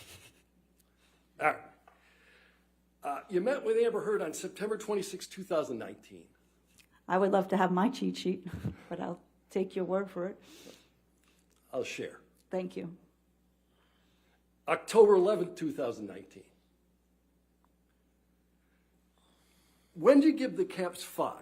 All right. You met with Amber Heard on September 26, 2019. I would love to have my cheat sheet, but I'll take your word for it. I'll share. Thank you. October 11, 2019. When did you give the CAPS-5?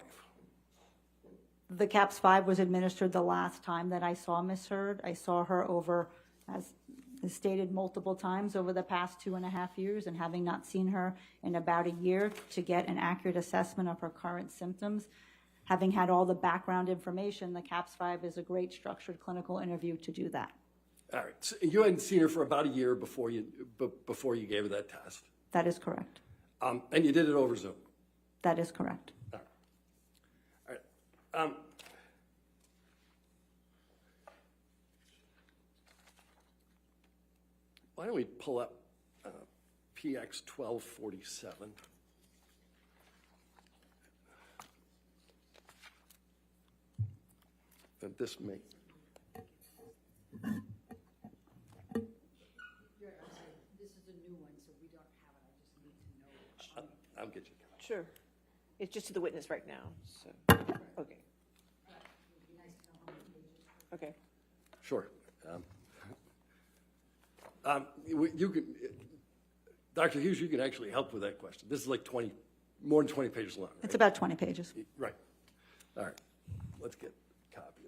The CAPS-5 was administered the last time that I saw Ms. Heard. I saw her over, as has stated multiple times over the past 2.5 years, and having not seen her in about a year to get an accurate assessment of her current symptoms, having had all the background information, the CAPS-5 is a great structured clinical interview to do that. All right, so you hadn't seen her for about a year before you gave her that test. That is correct. And you did it over Zoom. That is correct. All right. Why don't we pull up PX 1247? And this may. This is a new one, so we don't have it. I just need to know. I'll get you. Sure. It's just to the witness right now, so, okay. Okay. Sure. You can, Dr. Hughes, you can actually help with that question. This is like more than 20 pages long. Right? It's about 20 pages. Right. All right. Let's get a copy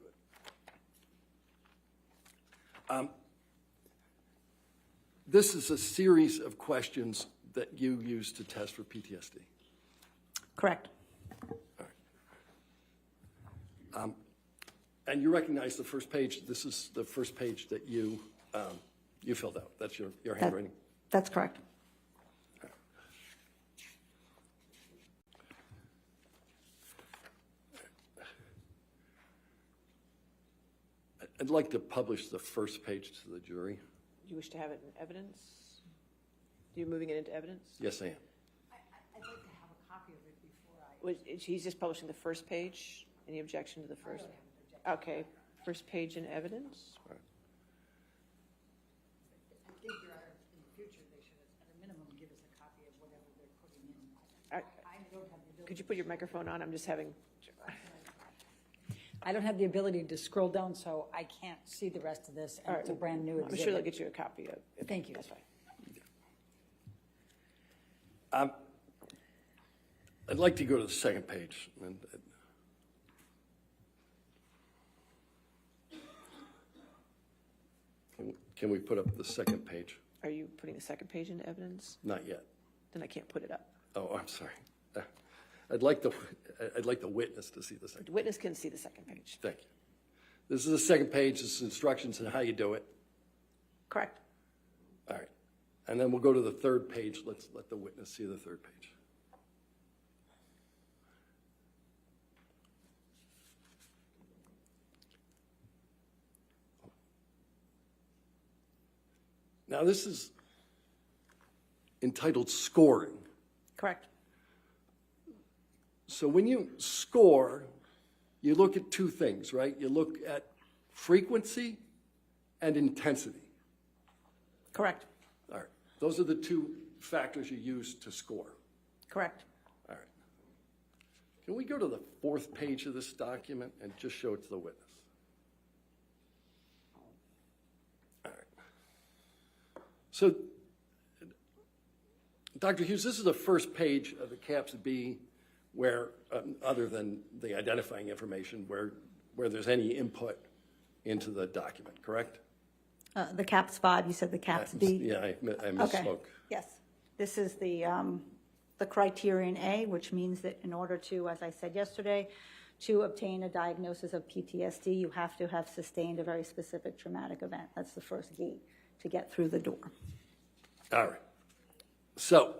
of it. This is a series of questions that you use to test for PTSD. Correct. All right. And you recognize the first page. This is the first page that you filled out. That's your handwriting. That's correct. I'd like to publish the first page to the jury. Do you wish to have it in evidence? You're moving it into evidence? Yes, I am. I'd like to have a copy of it before I. He's just publishing the first page. Any objection to the first? Okay, first page in evidence. All right. I think in the future, they should, at a minimum, give us a copy of whatever they're putting in. All right. I don't have the ability. Could you put your microphone on? I'm just having, I don't have the ability to scroll down, so I can't see the rest of this, and it's a brand new I'm sure they'll exhibit. get you a copy of it. Thank you. That's fine. I'd like to go to the second page. Can we put up the second page? Are you putting the second page into evidence? Not yet. Then I can't put it up. Oh, I'm sorry. I'd like the witness to see the second. The witness can see the second page. Thank you. This is the second page. This is instructions on how you do it. Correct. All right. And then we'll go to the third page. Let's let the witness see the third page. Now, this is entitled scoring. Correct. So when you score, you look at two things, right? You look at frequency and intensity. Correct. All right. Those are the two factors you use to score. Correct. All right. Can we go to the fourth page of this document and just show it to the witness? All right. So, Dr. Hughes, this is the first page of the CAPS-B where, other than the identifying information, where there's any input into the document, correct? The CAPS-5, you said the CAPS-B? Yeah, I Okay, misspoke. yes. This is the criterion A, which means that in order to, as I said yesterday, to obtain a diagnosis of PTSD, you have to have sustained a very specific traumatic event. That's the first gate to get through the door. All right. So,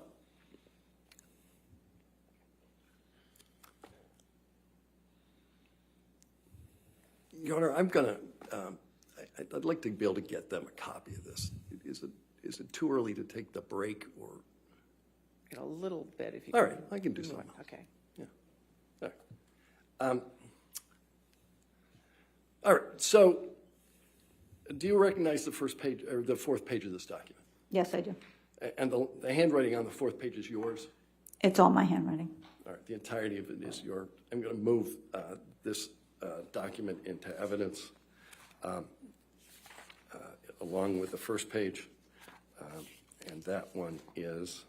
Your Honor, I'm going to, I'd like to be able to get them a copy of this. Is it too early to take the break or? A little bit if you All can. right, I can do move something on. else. Okay. Yeah. All right, so do you recognize the first page or the fourth page of this document? Yes, I do. And the handwriting on the fourth page is yours? It's all my handwriting. All right, the entirety of it is yours. I'm going to move this document into evidence along with the first page. And that one is,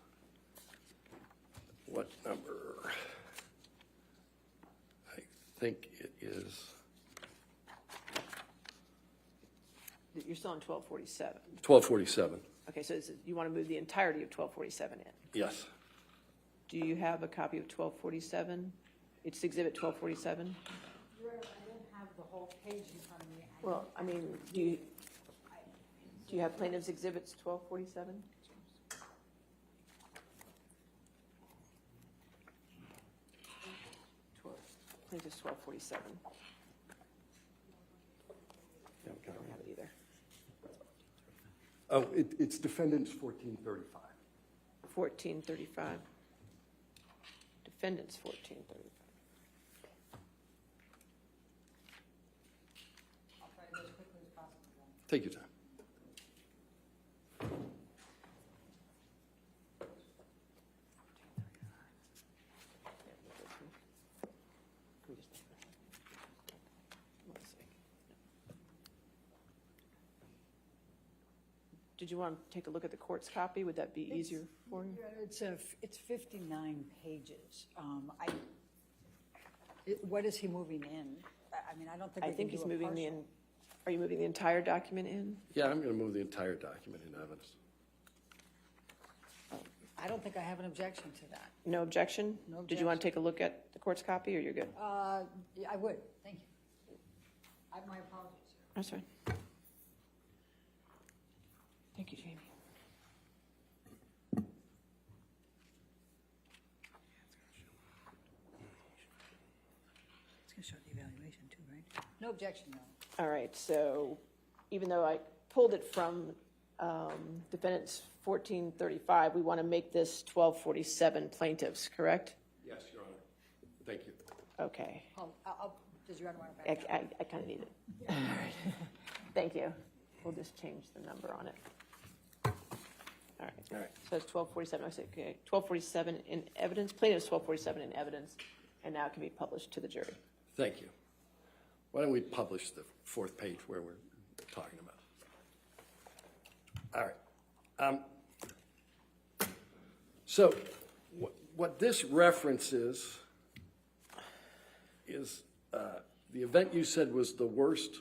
what number? I think it is You're still on 1247. 1247, Okay, so you want to move the entirety of 1247 in. yes. Do you have a copy of 1247? It's Exhibit 1247? I don't have the whole page in front of me. Well, I mean, do you have plaintiff's exhibits 1247? Plaintiff's 1247. I don't have it either. Oh, it's defendants 1435. 1435. Defendants 1435. I'll try to go as quickly as possible then. Take your time. Did you want to take a look at the court's copy? Would that be easier for you? It's 59 pages. What is he moving in? I mean, I don't think I we can think do he's a moving partial. are you moving the entire document in? Yeah, I'm going to move the entire document in evidence. I don't think I have an objection to that. No objection? No Did you want to take a look at the court's copy, or you're good? Yeah, I would, thank you. My apologies. That's fine. Thank you, Jamie. It's going to show the evaluation too, right? No objection, no. All right, so even though I pulled it from defendants 1435, we want to make this 1247 plaintiffs, correct? Yes, Your Honor. Thank you. Okay. Does Your Honor want to back up? I kind of need it. All right. Thank you. We'll just change the number on it. All right. All right. So it's 1247. I say, okay, 1247 in evidence. Plaintiff's 1247 in evidence, and now it can be published to the jury. Thank you. Why don't we publish the fourth page where we're talking about? All right. So what this references is the event you said was the worst,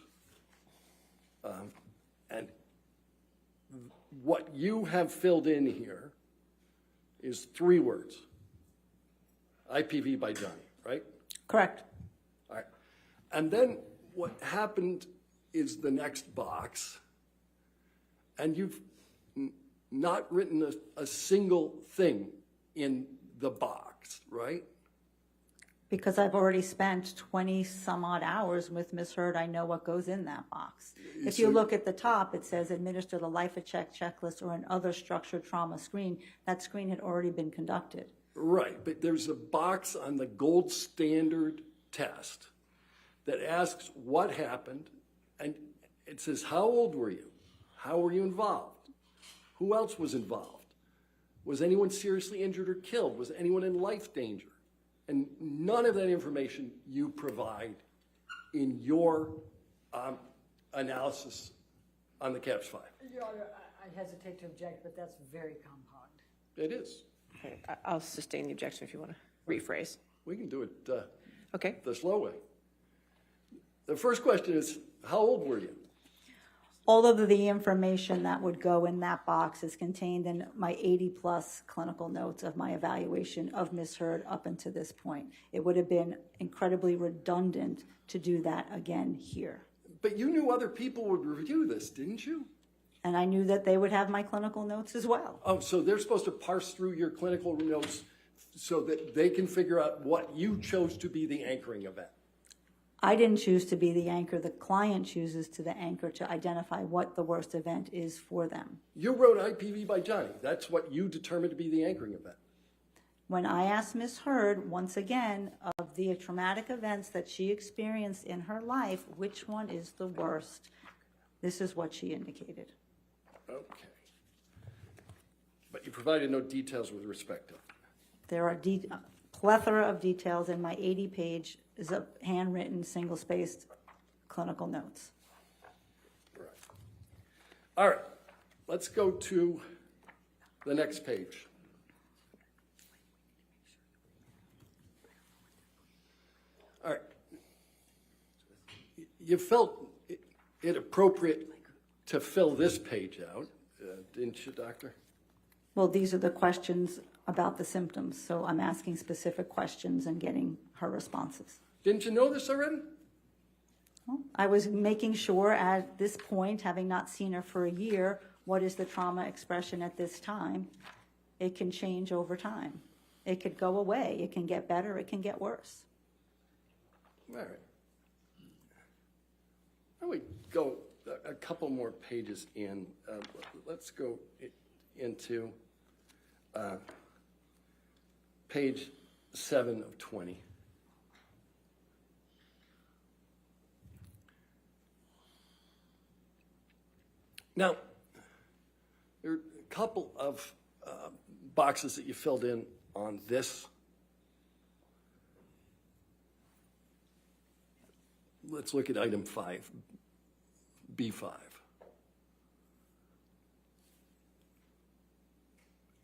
and what you have filled in here is 3 words. IPV by Johnny, right? Correct. All right. And then what happened is the next box, and you've not written a single thing in the box, right? Because I've already spent 20 some odd hours with Ms. Hurd, I know what goes in that box. If you So- look at the top, it says administer the life of check checklist or an other structured trauma screen. That screen had already been conducted. Right, but there's a box on the gold standard test that asks what happened, and it says, how old were you? How were you involved? Who else was involved? Was anyone seriously injured or killed? Was anyone in life danger? And none of that information you provide in your analysis on the CAPS 5. Your Honor, I hesitate to object, but that's very compound. It is. Okay, I'll sustain the objection if you want to rephrase. We can do it Okay. the slow way. The first question is, how old were you? All of the information that would go in that box is contained in my 80-plus clinical notes of my evaluation of Ms. Hurd up until this point. It would have been incredibly redundant to do that again here. But you knew other people would review this, didn't you? And I knew that they would have my clinical notes as well. Oh, so they're supposed to parse through your clinical notes so that they can figure out what you chose to be the anchoring event. I didn't choose to be the anchor. The client chooses to the anchor to identify what the worst event is for them. You wrote IPV by Johnny. That's what you determined to be the anchoring event. When I asked Ms. Hurd, once again, of the traumatic events that she experienced in her life, which one is the worst? This is what she indicated. Okay. But you provided no details with respect to it. There are a plethora of details in my 80-page is a handwritten, single-spaced clinical notes. Right. All right. Let's go to the next page. All right. You felt it appropriate to fill this page out, didn't you, doctor? Well, these are the questions about the symptoms, so I'm asking specific questions and getting her responses. Didn't you know this already? Well, I was making sure at this point, having not seen her for a year, what is the trauma expression at this time? It can change over time. It could go away. It can get better. It can get worse. All right. Why don't we go a couple more pages in? Let's go into page 7 of 20. Now, there are a couple of boxes that you filled in on this. Let's look at item 5, B5.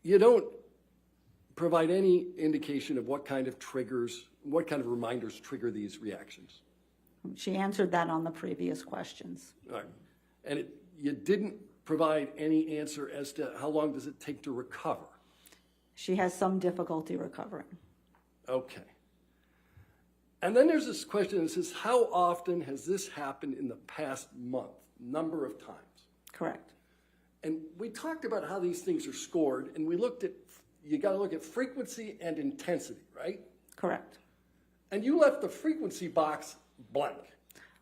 You don't provide any indication of what kind of triggers, what kind of reminders trigger these reactions. She answered that on the previous questions. All right. And you didn't provide any answer as to how long does it take to recover. She has some difficulty recovering. Okay. And then there's this question that says, how often has this happened in the past month? Number of times. Correct. And we talked about how these things are scored, and we looked at, you got to look at frequency and intensity, right? Correct. And you left the frequency box blank.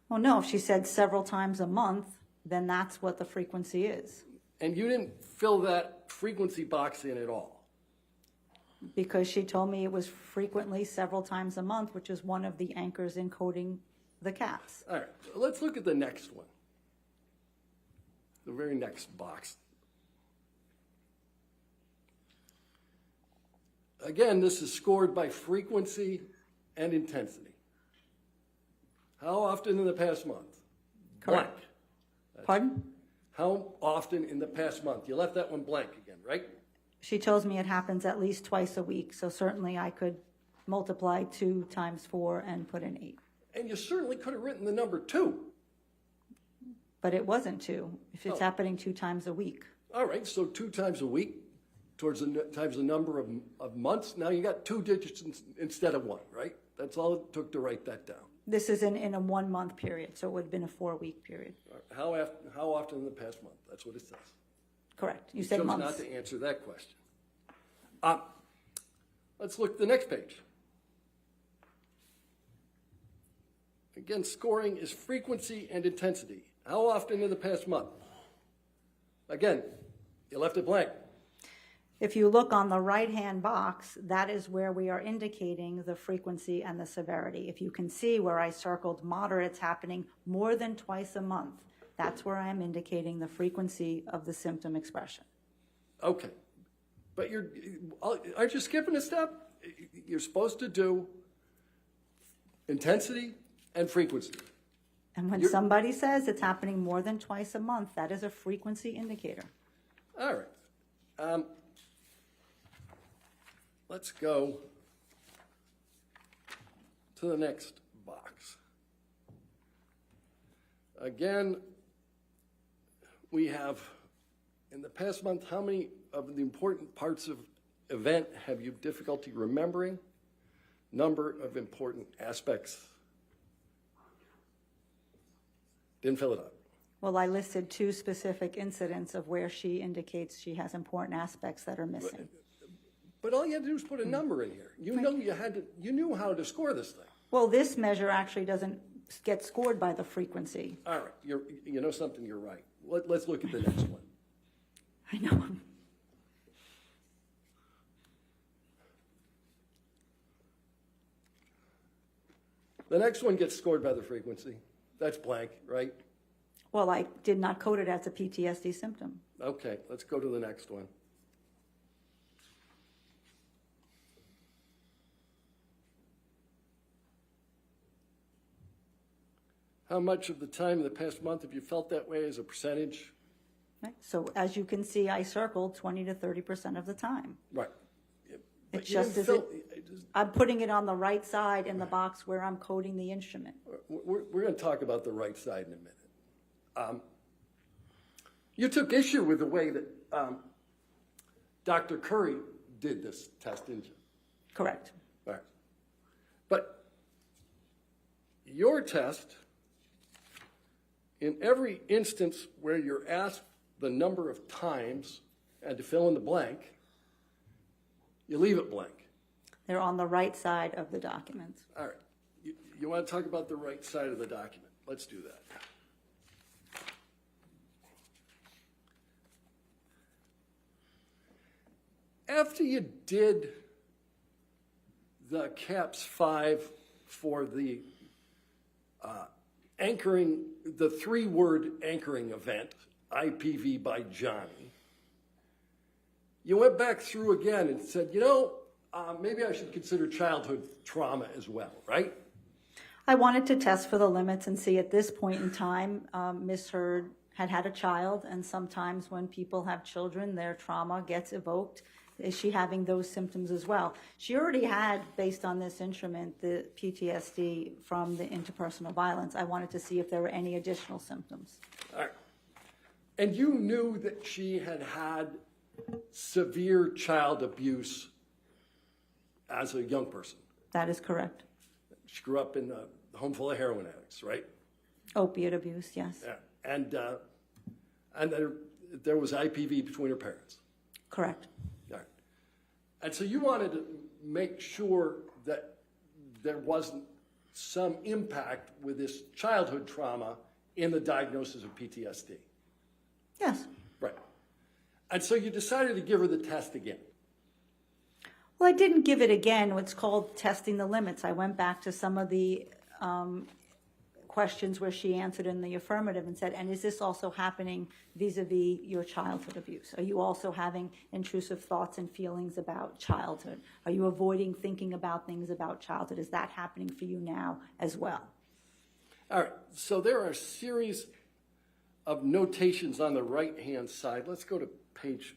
Well, no, if she said several times a month, then that's what the frequency is. And you didn't fill that frequency box in at all. Because she told me it was frequently several times a month, which is one of the anchors in coding the CAPS. All right, let's look at the next one. The very next box. Again, this is scored by frequency and intensity. How often in the past month? Correct. Blank. Pardon? How often in the past month? You left that one blank again, right? She tells me it happens at least twice a week, so certainly I could multiply 2 times 4 and put in 8. And you certainly could have written the number 2. But it wasn't 2, if it's happening 2 times a week. All right, so 2 times a week towards times the number of months. Now you got 2 digits instead of 1, right? That's all it took to write that down. This is in a 1-month period, so it would have been a 4-week period. How often in the past month? That's what it says. Correct. You You said chose months. not to answer that question. Let's look at the next page. Again, scoring is frequency and intensity. How often in the past month? Again, you left it blank. If you look on the right-hand box, that is where we are indicating the frequency and the severity. If you can see where I circled moderate, it's happening more than twice a month. That's where I'm indicating the frequency of the symptom expression. Okay, but aren't you skipping a step? You're supposed to do intensity and frequency. And when somebody says it's happening more than twice a month, that is a frequency indicator. All right. Let's go to the next box. Again, we have, in the past month, how many of the important parts of event have you difficulty remembering? Number of important aspects. Didn't fill it up. Well, I listed 2 specific incidents of where she indicates she has important aspects that are missing. But all you had to do was put a number in here. You know you knew how to score this thing. Well, this measure actually doesn't get scored by the frequency. All right, you know something, you're right. Let's look at the next one. I know. The next one gets scored by the frequency. That's blank, right? Well, I did not code it as a PTSD symptom. Okay, let's go to the next one. How much of the time in the past month have you felt that way as a percentage? Right? So as you can see, I circled 20 to 30% of the time. Right. But It's you just didn't as fill- I'm putting it on the right side in the box where I'm coding the instrument. We're going to talk about the right side in a minute. You took issue with the way that Dr. Curry did this test, didn't you? Correct. All right. But your test, in every instance where you're asked the number of times and to fill in the blank, you leave it blank. They're on the right side of the document. All right. You want to talk about the right side of the document? Let's do that. After you did the CAPS 5 for the anchoring, the 3-word anchoring event, IPV by Johnny, you went back through again and said, maybe I should consider childhood trauma as well, right? I wanted to test for the limits and see at this point in time, Ms. Heard had a child, and sometimes when people have children, their trauma gets evoked. Is she having those symptoms as well? She already had, based on this instrument, the PTSD from the interpersonal violence. I wanted to see if there were any additional symptoms. All right. And you knew that she had had severe child abuse as a young person. That is correct. She grew up in a home full of heroin addicts, right? Opiate abuse, yes. Yeah. And there was IPV between her parents. Correct. All right. And so you wanted to make sure that there wasn't some impact with this childhood trauma in the diagnosis of PTSD. Yes. Right. And so you decided to give her the test again. Well, I didn't give it again. It's called testing the limits. I went back to some of the questions where she answered in the affirmative and said, and is this also happening vis-a-vis your childhood abuse? Are you also having intrusive thoughts and feelings about childhood? Are you avoiding thinking about things about childhood? Is that happening for you now as well? All right. So there are a series of notations on the right-hand side. Let's go to page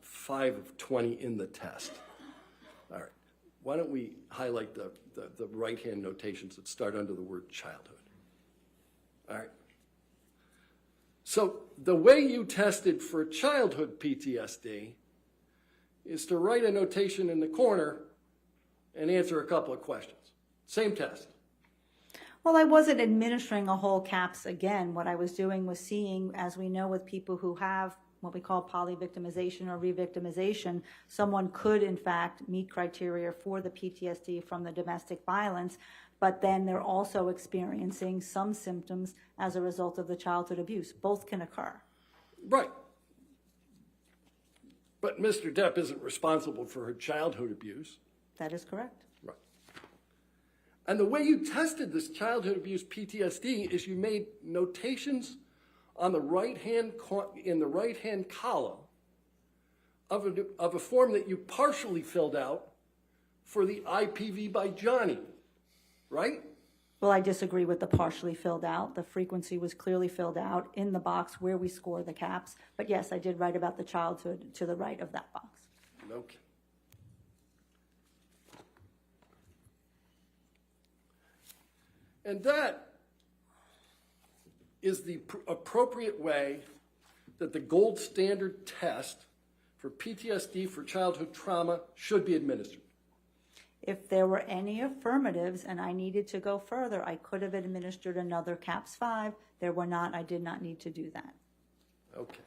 5 of 20 in the test. All right. Why don't we highlight the right-hand notations that start under the word childhood? All right. So the way you tested for childhood PTSD is to write a notation in the corner and answer a couple of questions. Same test. Well, I wasn't administering a whole CAPS again. What I was doing was seeing, as we know with people who have what we call polyvictimization or revictimization, someone could in fact meet criteria for the PTSD from the domestic violence, but then they're also experiencing some symptoms as a result of the childhood abuse. Both can occur. Right. But Mr. Depp isn't responsible for her childhood abuse. That is correct. Right. And the way you tested this childhood abuse PTSD is you made notations on the in the right-hand column of a form that you partially filled out for the IPV by Johnny, right? Well, I disagree with the partially filled out. The frequency was clearly filled out in the box where we score the CAPS. But yes, I did write about the childhood to the right of that box. Okay. And that is the appropriate way that the gold standard test for PTSD for childhood trauma should be administered. If there were any affirmatives and I needed to go further, I could have administered another CAPS 5. There were not. I did not need to do that. Okay.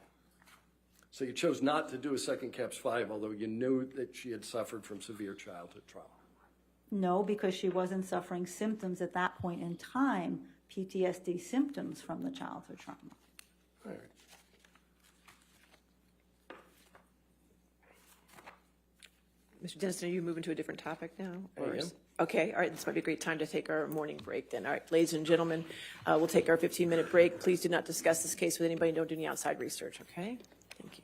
So you chose not to do a second CAPS 5, although you knew that she had suffered from severe childhood trauma. No, because she wasn't suffering symptoms at that point in time, PTSD symptoms from the childhood trauma. All right. Mr. Dennison, are you moving to a different topic now? I am. Okay, all right, this might be a great time to take our morning break then. All right, ladies and gentlemen, we'll take our 15-minute break. Please do not discuss this case with anybody. Don't do any outside research, okay? Thank you.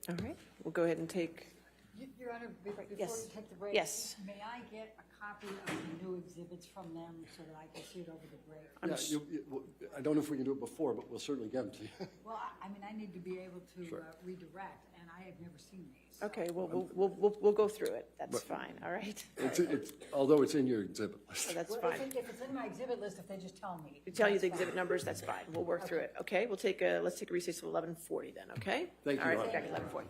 All right, we'll go ahead and take. Your Your Honor, before you Yes. take the break. Yes. May I get a copy of the new exhibits from them so that I can see it over the break? I don't know if we can do it before, but we'll certainly get them to you. Well, I mean, I need to be able to redirect, and I have never seen these. Okay, well, we'll go through it. That's fine, all right? Although it's in your exhibit list. So that's Well, fine. if it's in my exhibit list, if they just tell me. To tell you the that's fine. exhibit numbers, that's fine. We'll work through it, okay? Let's take a recess of 11:40 then, okay? Thank you, All right, Your Honor. back at 11:40.